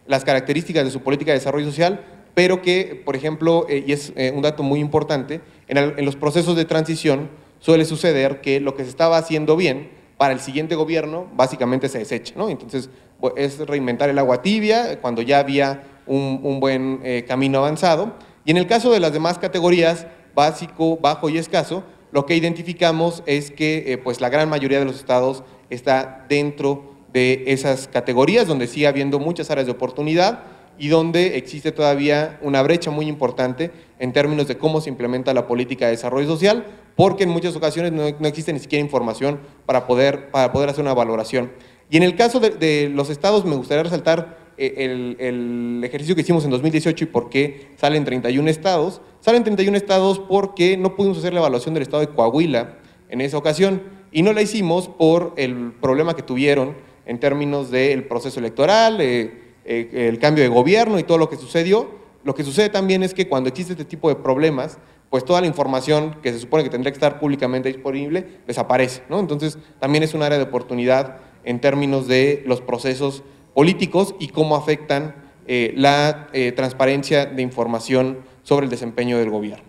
Speaker 4: las características de su política de desarrollo social, pero que, por ejemplo, y es un dato muy importante, en los procesos de transición suele suceder que lo que se estaba haciendo bien para el siguiente gobierno básicamente se desecha, ¿no? Entonces, es reinventar el agua tibia cuando ya había un buen camino avanzado. Y en el caso de las demás categorías, básico, bajo y escaso, lo que identificamos es que pues la gran mayoría de los estados está dentro de esas categorías, donde sigue habiendo muchas áreas de oportunidad y donde existe todavía una brecha muy importante en términos de cómo se implementa la política de desarrollo social, porque en muchas ocasiones no existe ni siquiera información para poder hacer una valoración. Y en el caso de los estados, me gustaría resaltar el ejercicio que hicimos en 2018 y por qué salen 31 estados. Salen 31 estados porque no pudimos hacer la evaluación del estado de Coahuila en esa ocasión, y no la hicimos por el problema que tuvieron en términos del proceso electoral, el cambio de gobierno y todo lo que sucedió. Lo que sucede también es que cuando existe este tipo de problemas, pues toda la información que se supone que tendría que estar públicamente disponible desaparece, ¿no? Entonces también es un área de oportunidad en términos de los procesos políticos y cómo afectan la transparencia de información sobre el desempeño del gobierno.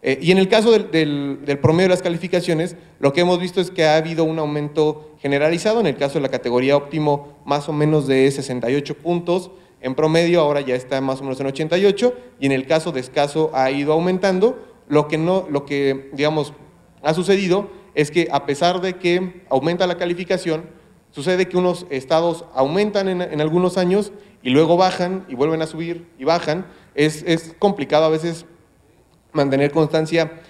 Speaker 4: Y en el caso del promedio de las calificaciones, lo que hemos visto es que ha habido un aumento generalizado. En el caso de la categoría óptimo, más o menos de 68 puntos en promedio, ahora ya está más o menos en 88, y en el caso de escaso ha ido aumentando. Lo que digamos ha sucedido es que a pesar de que aumenta la calificación, sucede que unos estados aumentan en algunos años y luego bajan y vuelven a subir y bajan. Es complicado a veces mantener constancia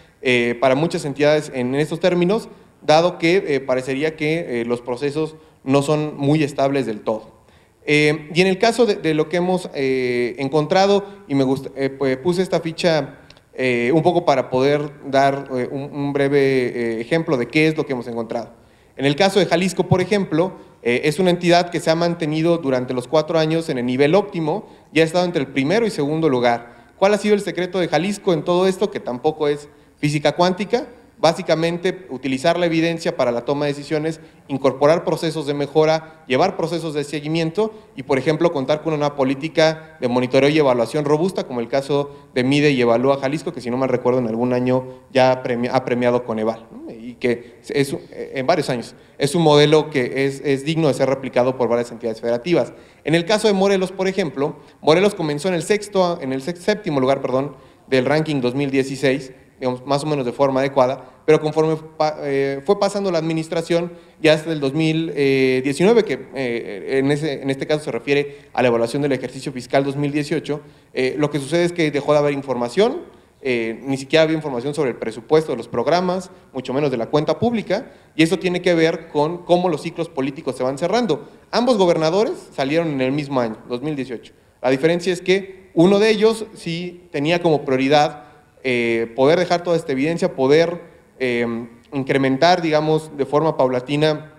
Speaker 4: para muchas entidades en estos términos, dado que parecería que los procesos no son muy estables del todo. Y en el caso de lo que hemos encontrado, y pues puse esta ficha un poco para poder dar un breve ejemplo de qué es lo que hemos encontrado. En el caso de Jalisco, por ejemplo, es una entidad que se ha mantenido durante los 4 años en el nivel óptimo y ha estado entre el primero y segundo lugar. ¿Cuál ha sido el secreto de Jalisco en todo esto? Que tampoco es física cuántica. Básicamente, utilizar la evidencia para la toma de decisiones, incorporar procesos de mejora, llevar procesos de seguimiento y, por ejemplo, contar con una política de monitoreo y evaluación robusta, como el caso de Mide y Evalúa Jalisco, que si no mal recuerdo en algún año ya ha premiado Coneval, ¿no? Y que es en varios años. Es un modelo que es digno de ser replicado por varias entidades federativas. En el caso de Morelos, por ejemplo, Morelos comenzó en el séptimo lugar del ranking 2016, digamos, más o menos de forma adecuada, pero conforme fue pasando la administración, ya hasta el 2019, que en este caso se refiere a la evaluación del ejercicio fiscal 2018, lo que sucede es que dejó de haber información, ni siquiera había información sobre el presupuesto de los programas, mucho menos de la cuenta pública, y eso tiene que ver con cómo los ciclos políticos se van cerrando. Ambos gobernadores salieron en el mismo año, 2018. La diferencia es que uno de ellos sí tenía como prioridad poder dejar toda esta evidencia, poder incrementar, digamos, de forma paulatina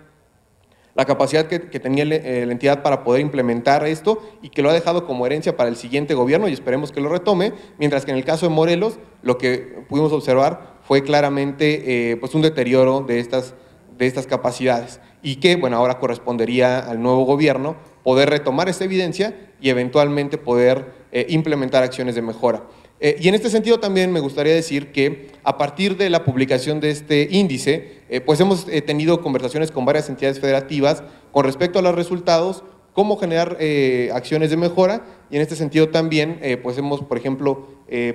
Speaker 4: la capacidad que tenía la entidad para poder implementar esto y que lo ha dejado como herencia para el siguiente gobierno y esperemos que lo retome, mientras que en el caso de Morelos lo que pudimos observar fue claramente pues un deterioro de estas capacidades y que, bueno, ahora correspondería al nuevo gobierno poder retomar esta evidencia y eventualmente poder implementar acciones de mejora. Y en este sentido también me gustaría decir que a partir de la publicación de este índice, pues hemos tenido conversaciones con varias entidades federativas con respecto a los resultados, cómo generar acciones de mejora, y en este sentido también, pues hemos, por ejemplo,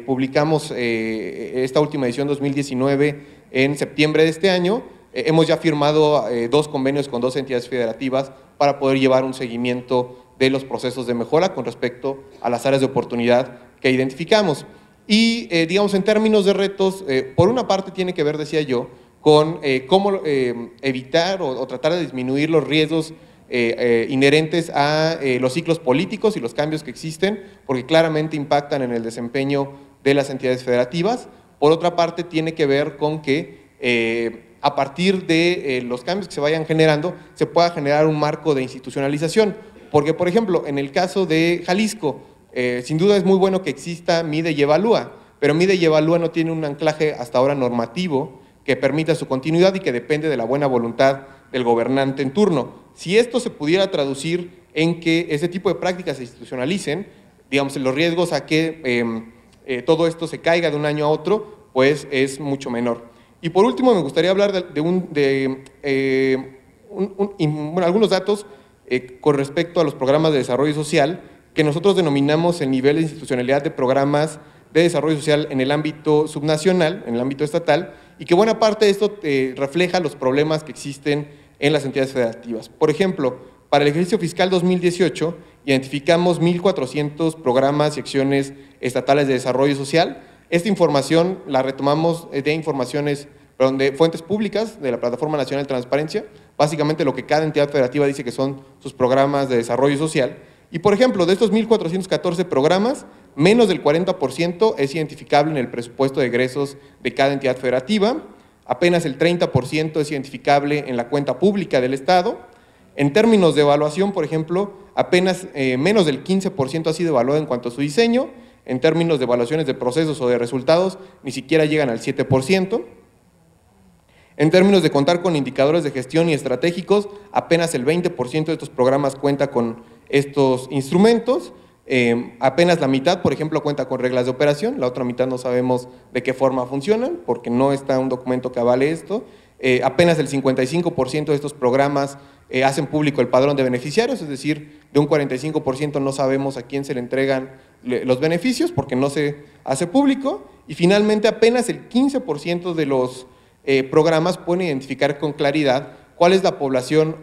Speaker 4: publicamos esta última edición 2019 en septiembre de este año. Hemos ya firmado 2 convenios con 2 entidades federativas para poder llevar un seguimiento de los procesos de mejora con respecto a las áreas de oportunidad que identificamos. Y digamos, en términos de retos, por una parte tiene que ver, decía yo, con cómo evitar o tratar de disminuir los riesgos inherentes a los ciclos políticos y los cambios que existen, porque claramente impactan en el desempeño de las entidades federativas. Por otra parte, tiene que ver con que a partir de los cambios que se vayan generando, se pueda generar un marco de institucionalización. Porque, por ejemplo, en el caso de Jalisco, sin duda es muy bueno que exista Mide y Evalúa, pero Mide y Evalúa no tiene un anclaje hasta ahora normativo que permita su continuidad y que depende de la buena voluntad del gobernante en turno. Si esto se pudiera traducir en que ese tipo de prácticas se institucionalicen, digamos, los riesgos a que todo esto se caiga de un año a otro, pues es mucho menor. Y por último, me gustaría hablar algunos datos con respecto a los programas de desarrollo social, que nosotros denominamos el nivel de institucionalidad de programas de desarrollo social en el ámbito subnacional, en el ámbito estatal, y que buena parte de esto refleja los problemas que existen en las entidades federativas. Por ejemplo, para el ejercicio fiscal 2018 identificamos 1,400 programas y acciones estatales de desarrollo social. Esta información la retomamos de fuentes públicas de la Plataforma Nacional de Transparencia, básicamente lo que cada entidad federativa dice que son sus programas de desarrollo social. Y por ejemplo, de estos 1,414 programas, menos del 40% es identificable en el presupuesto de egresos de cada entidad federativa, apenas el 30% es identificable en la cuenta pública del Estado. En términos de evaluación, por ejemplo, apenas menos del 15% ha sido evaluado en cuanto a su diseño. En términos de evaluaciones de procesos o de resultados, ni siquiera llegan al 7%. En términos de contar con indicadores de gestión y estratégicos, apenas el 20% de estos programas cuenta con estos instrumentos. Apenas la mitad, por ejemplo, cuenta con reglas de operación, la otra mitad no sabemos de qué forma funcionan, porque no está un documento que avale esto. Apenas el 55% de estos programas hacen público el padrón de beneficiarios, es decir, de un 45% no sabemos a quién se le entregan los beneficios, porque no se hace público. Y finalmente, apenas el 15% de los programas pueden identificar con claridad cuál es la población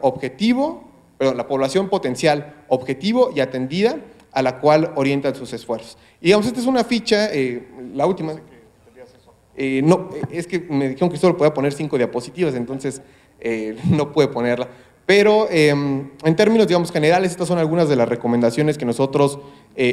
Speaker 4: la población potencial objetivo y atendida a la cual orientan sus esfuerzos. Y digamos, esta es una ficha, la última. No, es que me dijeron que solo podía poner 5 diapositivas, entonces no pude ponerla. Pero en términos, digamos, generales, estas son algunas de las recomendaciones que nosotros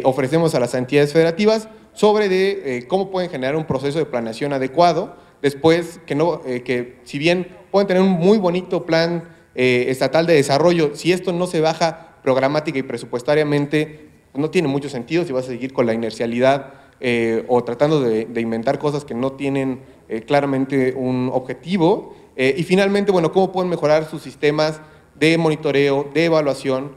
Speaker 4: ofrecemos a las entidades federativas sobre cómo pueden generar un proceso de planeación adecuado. Después, que si bien pueden tener un muy bonito plan estatal de desarrollo, si esto no se baja programática y presupuestariamente, no tiene mucho sentido si vas a seguir con la inercialidad o tratando de inventar cosas que no tienen claramente un objetivo. Y finalmente, bueno, cómo pueden mejorar sus sistemas de monitoreo, de evaluación,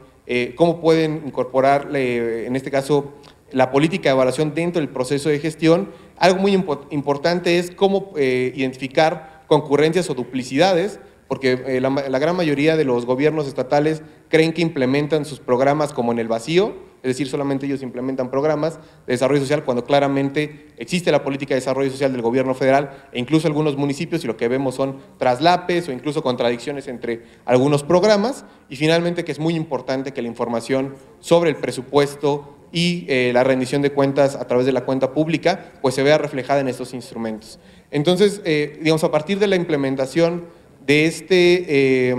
Speaker 4: cómo pueden incorporar, en este caso, la política de evaluación dentro del proceso de gestión. Algo muy importante es cómo identificar concurrencias o duplicidades, porque la gran mayoría de los gobiernos estatales creen que implementan sus programas como en el vacío, es decir, solamente ellos implementan programas de desarrollo social cuando claramente existe la política de desarrollo social del gobierno federal e incluso algunos municipios, y lo que vemos son traslapes o incluso contradicciones entre algunos programas. Y finalmente, que es muy importante que la información sobre el presupuesto y la rendición de cuentas a través de la cuenta pública pues se vea reflejada en estos instrumentos. Entonces, digamos, a partir de la implementación de este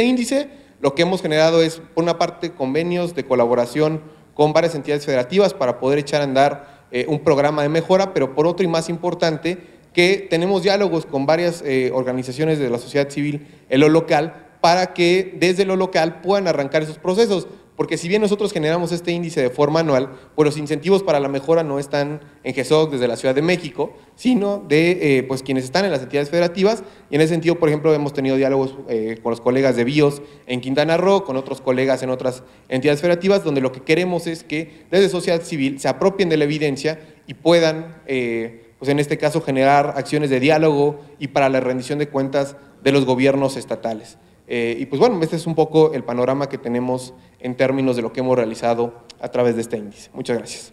Speaker 4: índice, lo que hemos generado es, por una parte, convenios de colaboración con varias entidades federativas para poder echar a andar un programa de mejora, pero por otro y más importante, que tenemos diálogos con varias organizaciones de la sociedad civil en lo local para que desde lo local puedan arrancar esos procesos. Porque si bien nosotros generamos este índice de forma anual, pues los incentivos para la mejora no están en GESOC desde la Ciudad de México, sino de pues quienes están en las entidades federativas. Y en ese sentido, por ejemplo, hemos tenido diálogos con los colegas de BIOS en Quintana Roo, con otros colegas en otras entidades federativas, donde lo que queremos es que desde sociedad civil se apropien de la evidencia y puedan, pues en este caso, generar acciones de diálogo y para la rendición de cuentas de los gobiernos estatales. Y pues bueno, este es un poco el panorama que tenemos en términos de lo que hemos realizado a través de este índice. Muchas gracias.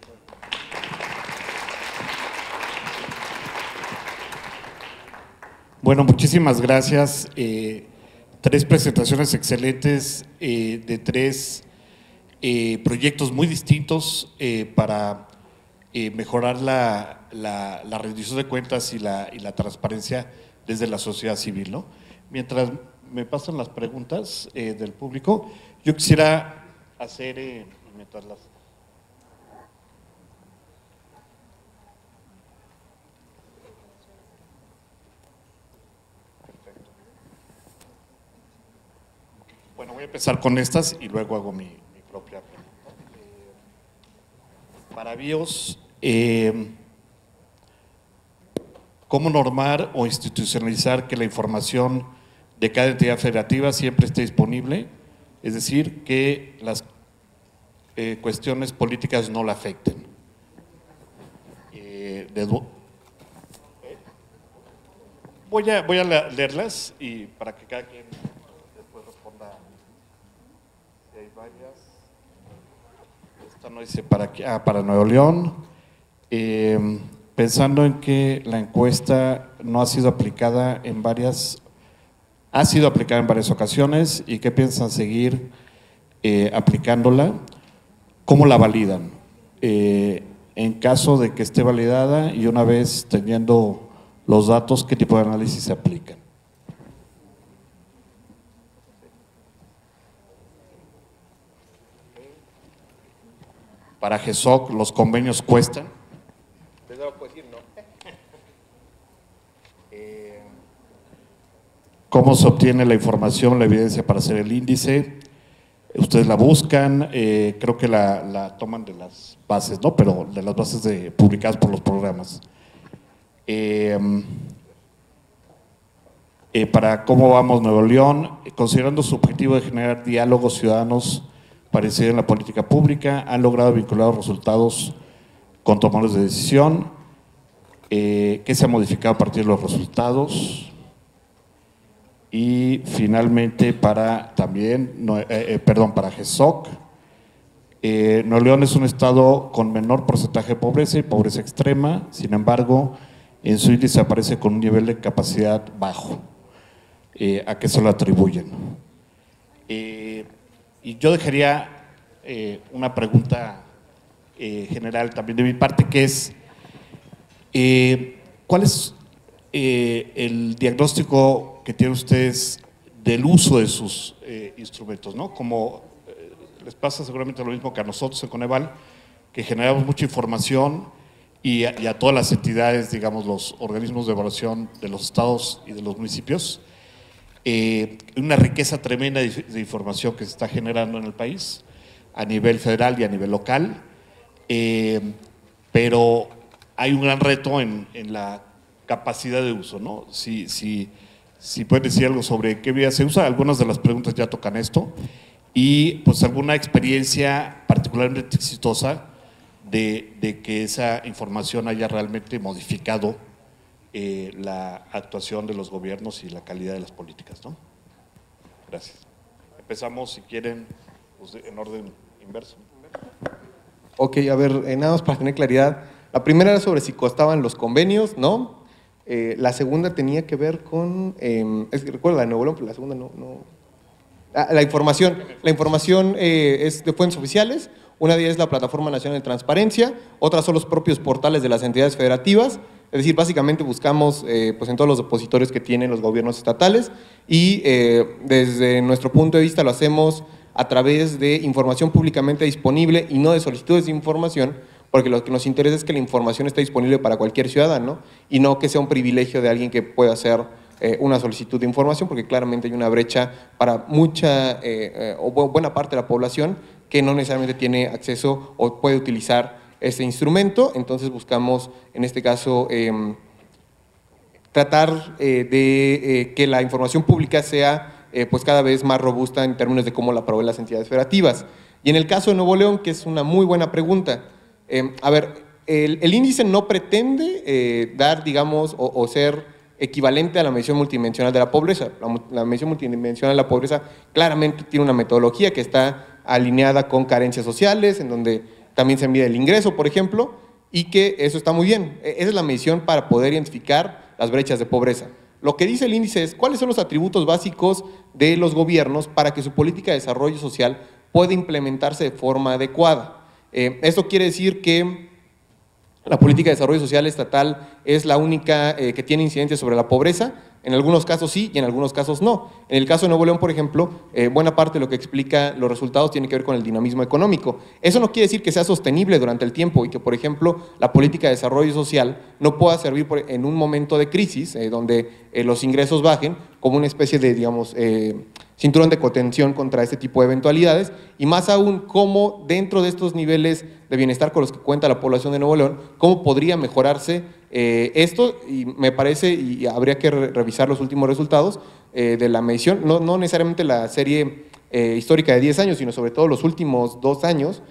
Speaker 1: Bueno, muchísimas gracias. 3 presentaciones excelentes de 3 proyectos muy distintos para mejorar la rendición de cuentas y la transparencia desde la sociedad civil, ¿no? Mientras me pasan las preguntas del público, yo quisiera hacer, mientras las... Perfecto. Bueno, voy a empezar con estas y luego hago mi propia pregunta. Para BIOS, ¿cómo normar o institucionalizar que la información de cada entidad federativa siempre esté disponible? Es decir, que las cuestiones políticas no la afecten. Voy a leerlas y para que cada quien después responda. Si hay varias. Esta no dice para Nuevo León. pensando en que la encuesta no ha sido aplicada en varias, ha sido aplicada en varias ocasiones y que piensan seguir aplicándola, ¿cómo la validan? En caso de que esté validada y una vez teniendo los datos, ¿qué tipo de análisis se aplican? Para GESOC, ¿los convenios cuestan? ¿Cómo se obtiene la información, la evidencia para hacer el índice? Ustedes la buscan, creo que la toman de las bases, ¿no? Pero de las bases publicadas por los programas. Para cómo vamos Nuevo León, considerando su objetivo de generar diálogos ciudadanos para incidir en la política pública, han logrado vincular los resultados con tomadores de decisión. ¿Qué se ha modificado a partir de los resultados? Y finalmente para GESOC, Nuevo León es un estado con menor porcentaje de pobreza y pobreza extrema, sin embargo, en su índice aparece con un nivel de capacidad bajo. ¿A qué se lo atribuyen? Y yo dejaría una pregunta general también de mi parte, que es, ¿cuál es el diagnóstico que tienen ustedes del uso de sus instrumentos, ¿no? Como les pasa seguramente lo mismo que a nosotros en Coneval, que generamos mucha información y a todas las entidades, digamos, los organismos de evaluación de los estados y de los municipios, una riqueza tremenda de información que se está generando en el país, a nivel federal y a nivel local, pero hay un gran reto en la capacidad de uso, ¿no? Si pueden decir algo sobre qué vía se usa, algunas de las preguntas ya tocan esto, y pues alguna experiencia particularmente exitosa de que esa información haya realmente modificado la actuación de los gobiernos y la calidad de las políticas, ¿no? Gracias. Empezamos, si quieren, pues, en orden inverso.
Speaker 4: Ok, a ver, nada más para tener claridad. La primera era sobre si costaban los convenios, ¿no? La segunda tenía que ver con, es que recuerdo la de Nuevo León, pero la segunda no. La información es de fuentes oficiales. Una de ellas es la Plataforma Nacional de Transparencia, otras son los propios portales de las entidades federativas. Es decir, básicamente buscamos pues en todos los depositorios que tienen los gobiernos estatales y desde nuestro punto de vista lo hacemos a través de información públicamente disponible y no de solicitudes de información, porque lo que nos interesa es que la información esté disponible para cualquier ciudadano y no que sea un privilegio de alguien que pueda hacer una solicitud de información, porque claramente hay una brecha para mucha o buena parte de la población que no necesariamente tiene acceso o puede utilizar este instrumento. Entonces buscamos, en este caso, tratar de que la información pública sea pues cada vez más robusta en términos de cómo la proveen las entidades federativas. Y en el caso de Nuevo León, que es una muy buena pregunta, a ver, el índice no pretende dar, digamos, o ser equivalente a la medición multidimensional de la pobreza. La medición multidimensional de la pobreza claramente tiene una metodología que está alineada con carencias sociales, en donde también se mide el ingreso, por ejemplo, y que eso está muy bien. Esa es la medición para poder identificar las brechas de pobreza. Lo que dice el índice es cuáles son los atributos básicos de los gobiernos para que su política de desarrollo social pueda implementarse de forma adecuada. Esto quiere decir que la política de desarrollo social estatal es la única que tiene incidencia sobre la pobreza. En algunos casos sí y en algunos casos no. En el caso de Nuevo León, por ejemplo, buena parte de lo que explica los resultados tiene que ver con el dinamismo económico. Eso no quiere decir que sea sostenible durante el tiempo y que, por ejemplo, la política de desarrollo social no pueda servir en un momento de crisis donde los ingresos bajen como una especie de, digamos, cinturón de contención contra este tipo de eventualidades, y más aún cómo dentro de estos niveles de bienestar con los que cuenta la población de Nuevo León, cómo podría mejorarse esto. Y me parece, y habría que revisar los últimos resultados de la medición, no necesariamente la serie histórica de 10 años, sino sobre todo los últimos 2 años,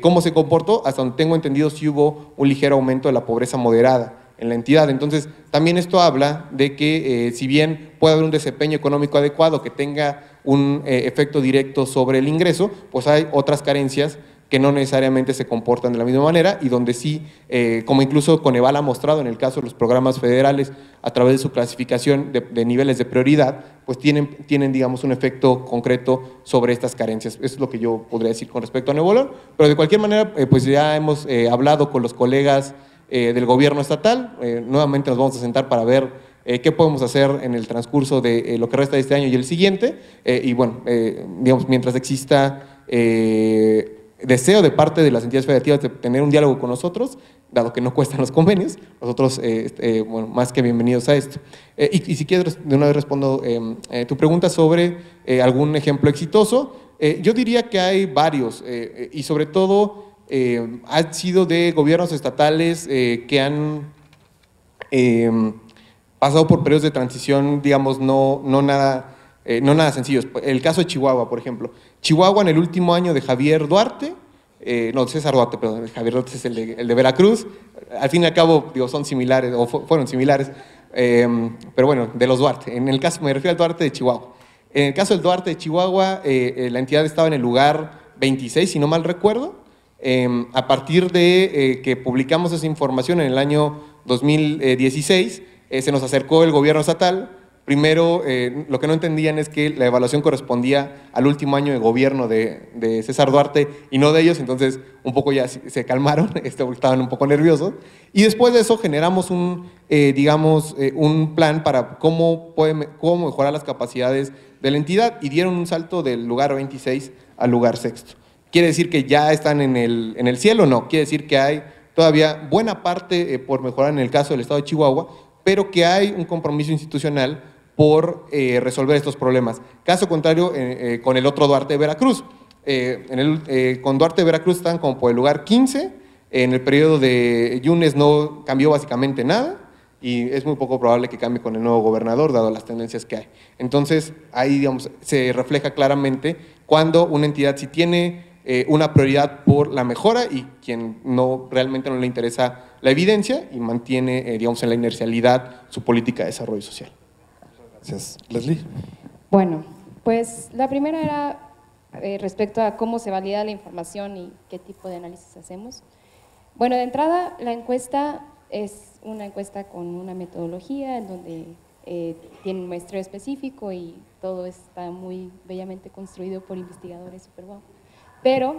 Speaker 4: cómo se comportó. Hasta donde tengo entendido sí hubo un ligero aumento de la pobreza moderada en la entidad. Entonces, también esto habla de que si bien puede haber un desempeño económico adecuado que tenga un efecto directo sobre el ingreso, pues hay otras carencias que no necesariamente se comportan de la misma manera y donde sí, como incluso Coneval ha mostrado en el caso de los programas federales, a través de su clasificación de niveles de prioridad, pues tienen, digamos, un efecto concreto sobre estas carencias. Eso es lo que yo podría decir con respecto a Nuevo León, pero de cualquier manera, pues ya hemos hablado con los colegas del gobierno estatal, nuevamente nos vamos a sentar para ver qué podemos hacer en el transcurso de lo que resta de este año y el siguiente, y bueno, digamos, mientras exista deseo de parte de las entidades federativas de tener un diálogo con nosotros, dado que no cuestan los convenios, nosotros, bueno, más que bienvenidos a esto. Y si quieres, de una vez respondo tu pregunta sobre algún ejemplo exitoso. Yo diría que hay varios, y sobre todo han sido de gobiernos estatales que han pasado por periodos de transición, digamos, no nada sencillos. El caso de Chihuahua, por ejemplo. Chihuahua en el último año de Javier Duarte, no, César Duarte, perdón, Javier Duarte es el de Veracruz. Al fin y al cabo, digo, son similares, o fueron similares, pero bueno, de los Duarte. En el caso, me refiero al Duarte de Chihuahua. En el caso del Duarte de Chihuahua, la entidad estaba en el lugar 26, si no mal recuerdo. A partir de que publicamos esa información en el año 2016, se nos acercó el gobierno estatal. Primero, lo que no entendían es que la evaluación correspondía al último año de gobierno de César Duarte y no de ellos, entonces un poco ya se calmaron, estaban un poco nerviosos. Y después de eso generamos digamos, un plan para cómo mejorar las capacidades de la entidad y dieron un salto del lugar 26 al lugar 6. ¿Quiere decir que ya están en el cielo? No, quiere decir que hay todavía buena parte por mejorar en el caso del estado de Chihuahua, pero que hay un compromiso institucional por resolver estos problemas. Caso contrario, con el otro Duarte de Veracruz. Con Duarte de Veracruz están como por el lugar 15, en el periodo de Yunes no cambió básicamente nada, y es muy poco probable que cambie con el nuevo gobernador, dado las tendencias que hay. Entonces, ahí, digamos, se refleja claramente cuando una entidad sí tiene una prioridad por la mejora y quien realmente no le interesa la evidencia y mantiene, digamos, en la inercialidad su política de desarrollo social.
Speaker 1: Gracias. Leslie.
Speaker 3: Bueno, pues la primera era respecto a cómo se valida la información y qué tipo de análisis hacemos. Bueno, de entrada, la encuesta es una encuesta con una metodología en donde tiene un muestreo específico y todo está muy bellamente construido por investigadores super wow. Pero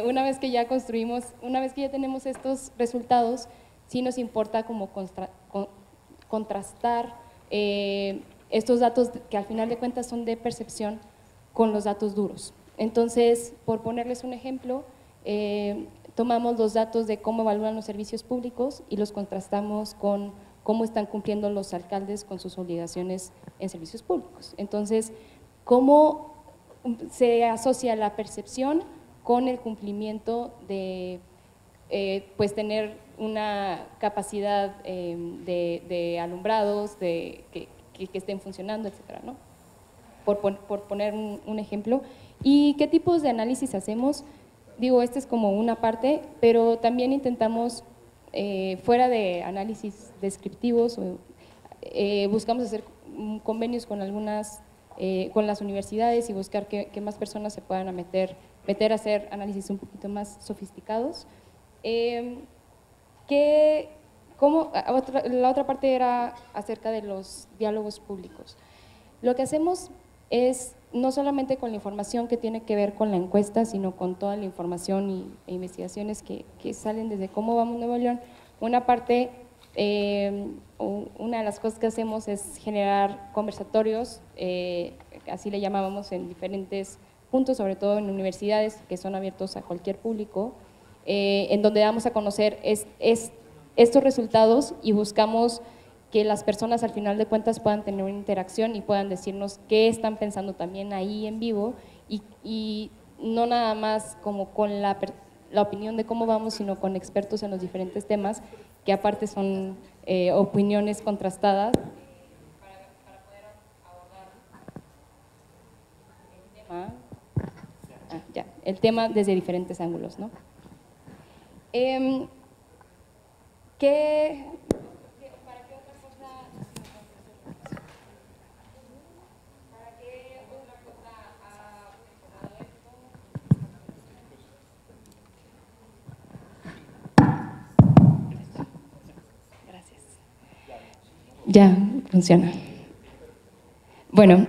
Speaker 3: una vez que ya tenemos estos resultados, sí nos importa como contrastar estos datos que al final de cuentas son de percepción con los datos duros. Entonces, por ponerles un ejemplo, tomamos los datos de cómo evalúan los servicios públicos y los contrastamos con cómo están cumpliendo los alcaldes con sus obligaciones en servicios públicos. Entonces, cómo se asocia la percepción con el cumplimiento de pues tener una capacidad de alumbrados, que estén funcionando, etcétera, ¿no? Por poner un ejemplo. ¿Y qué tipos de análisis hacemos? Digo, esta es como una parte, pero también intentamos, fuera de análisis descriptivos, buscamos hacer convenios con con las universidades y buscar que más personas se puedan meter a hacer análisis un poquito más sofisticados. La otra parte era acerca de los diálogos públicos. Lo que hacemos es no solamente con la información que tiene que ver con la encuesta, sino con toda la información e investigaciones que salen desde cómo vamos Nuevo León. Una parte, una de las cosas que hacemos es generar conversatorios, así le llamábamos, en diferentes puntos, sobre todo en universidades que son abiertos a cualquier público, en donde damos a conocer estos resultados y buscamos que las personas al final de cuentas puedan tener una interacción y puedan decirnos qué están pensando también ahí en vivo y no nada más como con la opinión de cómo vamos, sino con expertos en los diferentes temas, que aparte son opiniones contrastadas para poder abordar el tema desde diferentes ángulos, ¿no? Ya, funciona. Bueno,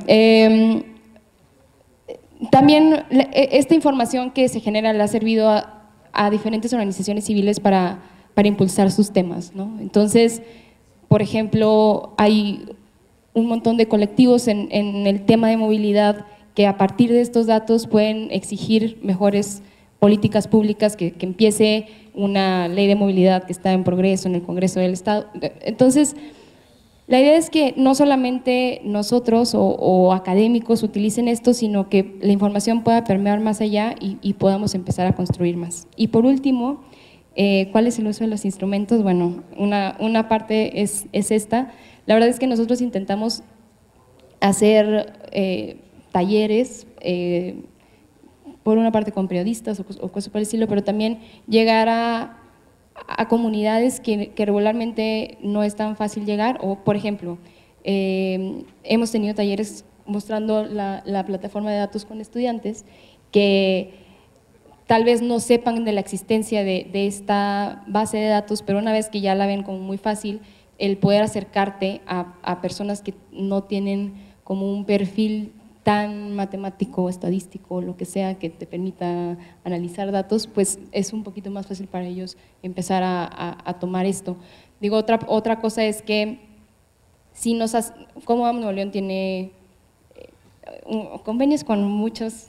Speaker 3: también esta información que se genera le ha servido a diferentes organizaciones civiles para impulsar sus temas, ¿no? Entonces, por ejemplo, hay un montón de colectivos en el tema de movilidad que a partir de estos datos pueden exigir mejores políticas públicas, que empiece una ley de movilidad que está en progreso en el Congreso del Estado. Entonces, la idea es que no solamente nosotros o académicos utilicen esto, sino que la información pueda permear más allá y podamos empezar a construir más. Y por último, ¿cuál es el uso de los instrumentos? Bueno, una parte es esta. La verdad es que nosotros intentamos hacer talleres, por una parte con periodistas o cosas por el estilo, pero también llegar a comunidades que regularmente no es tan fácil llegar, o por ejemplo, hemos tenido talleres mostrando la plataforma de datos con estudiantes que tal vez no sepan de la existencia de esta base de datos, pero una vez que ya la ven como muy fácil, el poder acercarte a personas que no tienen como un perfil tan matemático, estadístico, lo que sea que te permita analizar datos, pues es un poquito más fácil para ellos empezar a tomar esto. Digo, otra cosa es que si como Nuevo León tiene convenios con muchos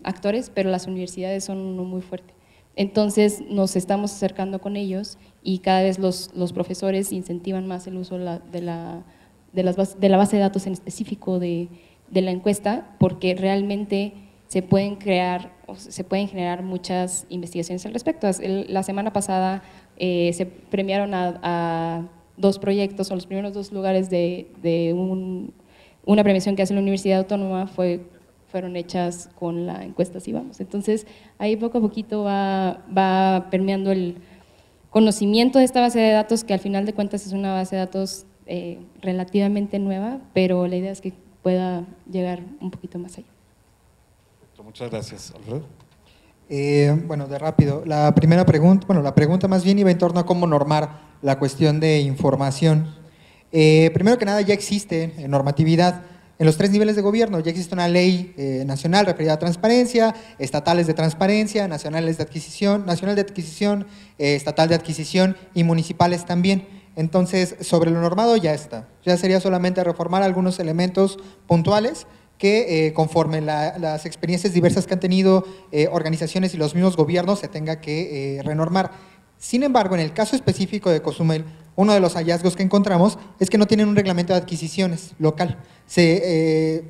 Speaker 3: actores, pero las universidades son uno muy fuerte. Entonces nos estamos acercando con ellos y cada vez los profesores incentivan más el uso de la base de datos en específico de la encuesta, porque realmente se pueden generar muchas investigaciones al respecto. La semana pasada se premiaron a 2 proyectos, o los primeros 2 lugares de una premiación que hace la Universidad Autónoma fueron hechas con la encuesta Sí Vamos. Entonces, ahí poco a poquito va permeando el conocimiento de esta base de datos, que al final de cuentas es una base de datos relativamente nueva, pero la idea es que pueda llegar un poquito más allá.
Speaker 1: Muchas gracias, Alfredo.
Speaker 2: Bueno, de rápido, la pregunta más bien iba en torno a cómo normar la cuestión de información. Primero que nada, ya existe normatividad en los 3 niveles de gobierno. Ya existe una ley nacional referida a transparencia, estatales de transparencia, nacional de adquisición, estatal de adquisición y municipales también. Entonces, sobre lo normado ya está. Ya sería solamente reformar algunos elementos puntuales que conforme las experiencias diversas que han tenido organizaciones y los mismos gobiernos se tenga que renormar. Sin embargo, en el caso específico de Cozumel, uno de los hallazgos que encontramos es que no tienen un reglamento de adquisiciones local. Se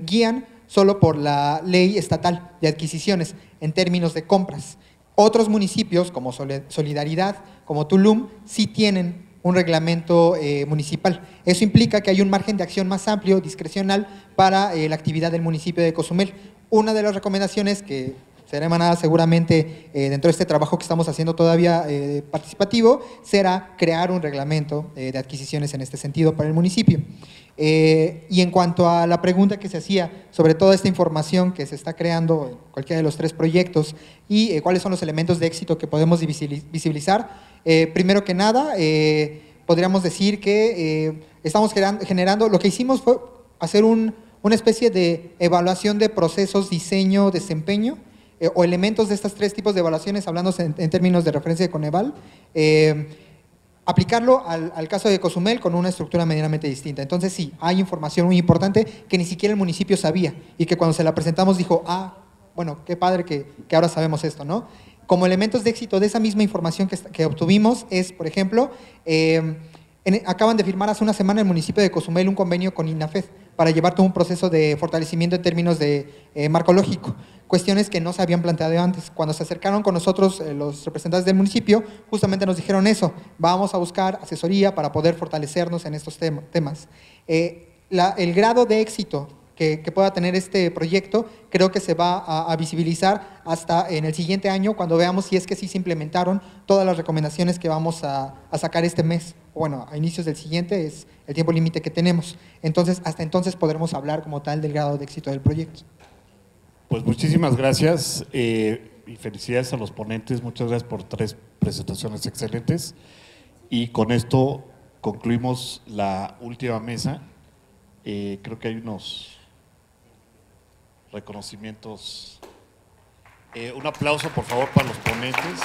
Speaker 2: guían solo por la ley estatal de adquisiciones en términos de compras. Otros municipios, como Solidaridad, como Tulum, sí tienen un reglamento municipal. Eso implica que hay un margen de acción más amplio, discrecional, para la actividad del municipio de Cozumel. Una de las recomendaciones que será emanada seguramente dentro de este trabajo que estamos haciendo todavía participativo, será crear un reglamento de adquisiciones en este sentido para el municipio. Y en cuanto a la pregunta que se hacía sobre toda esta información que se está creando en cualquiera de los 3 proyectos y cuáles son los elementos de éxito que podemos visibilizar, primero que nada, podríamos decir que estamos generando, lo que hicimos fue hacer una especie de evaluación de procesos, diseño, desempeño, o elementos de estos 3 tipos de evaluaciones, hablando en términos de referencia de Coneval, aplicarlo al caso de Cozumel con una estructura medianamente distinta. Entonces sí, hay información muy importante que ni siquiera el municipio sabía y que cuando se la presentamos dijo, bueno, qué padre que ahora sabemos esto, ¿no? Como elementos de éxito de esa misma información que obtuvimos es, por ejemplo, acaban de firmar hace una semana el municipio de Cozumel un convenio con INAFED para llevar todo un proceso de fortalecimiento en términos de marco lógico, cuestiones que no se habían planteado antes. Cuando se acercaron con nosotros los representantes del municipio, justamente nos dijeron eso, vamos a buscar asesoría para poder fortalecernos en estos temas. El grado de éxito que pueda tener este proyecto, creo que se va a visibilizar hasta en el siguiente año, cuando veamos si es que sí se implementaron todas las recomendaciones que vamos a sacar este mes. Bueno, a inicios del siguiente es el tiempo límite que tenemos. Entonces, hasta entonces podremos hablar como tal del grado de éxito del proyecto.
Speaker 1: Pues muchísimas gracias y felicidades a los ponentes. Muchas gracias por 3 presentaciones excelentes. Y con esto concluimos la última mesa. Creo que hay unos reconocimientos. Un aplauso, por favor, para los ponentes.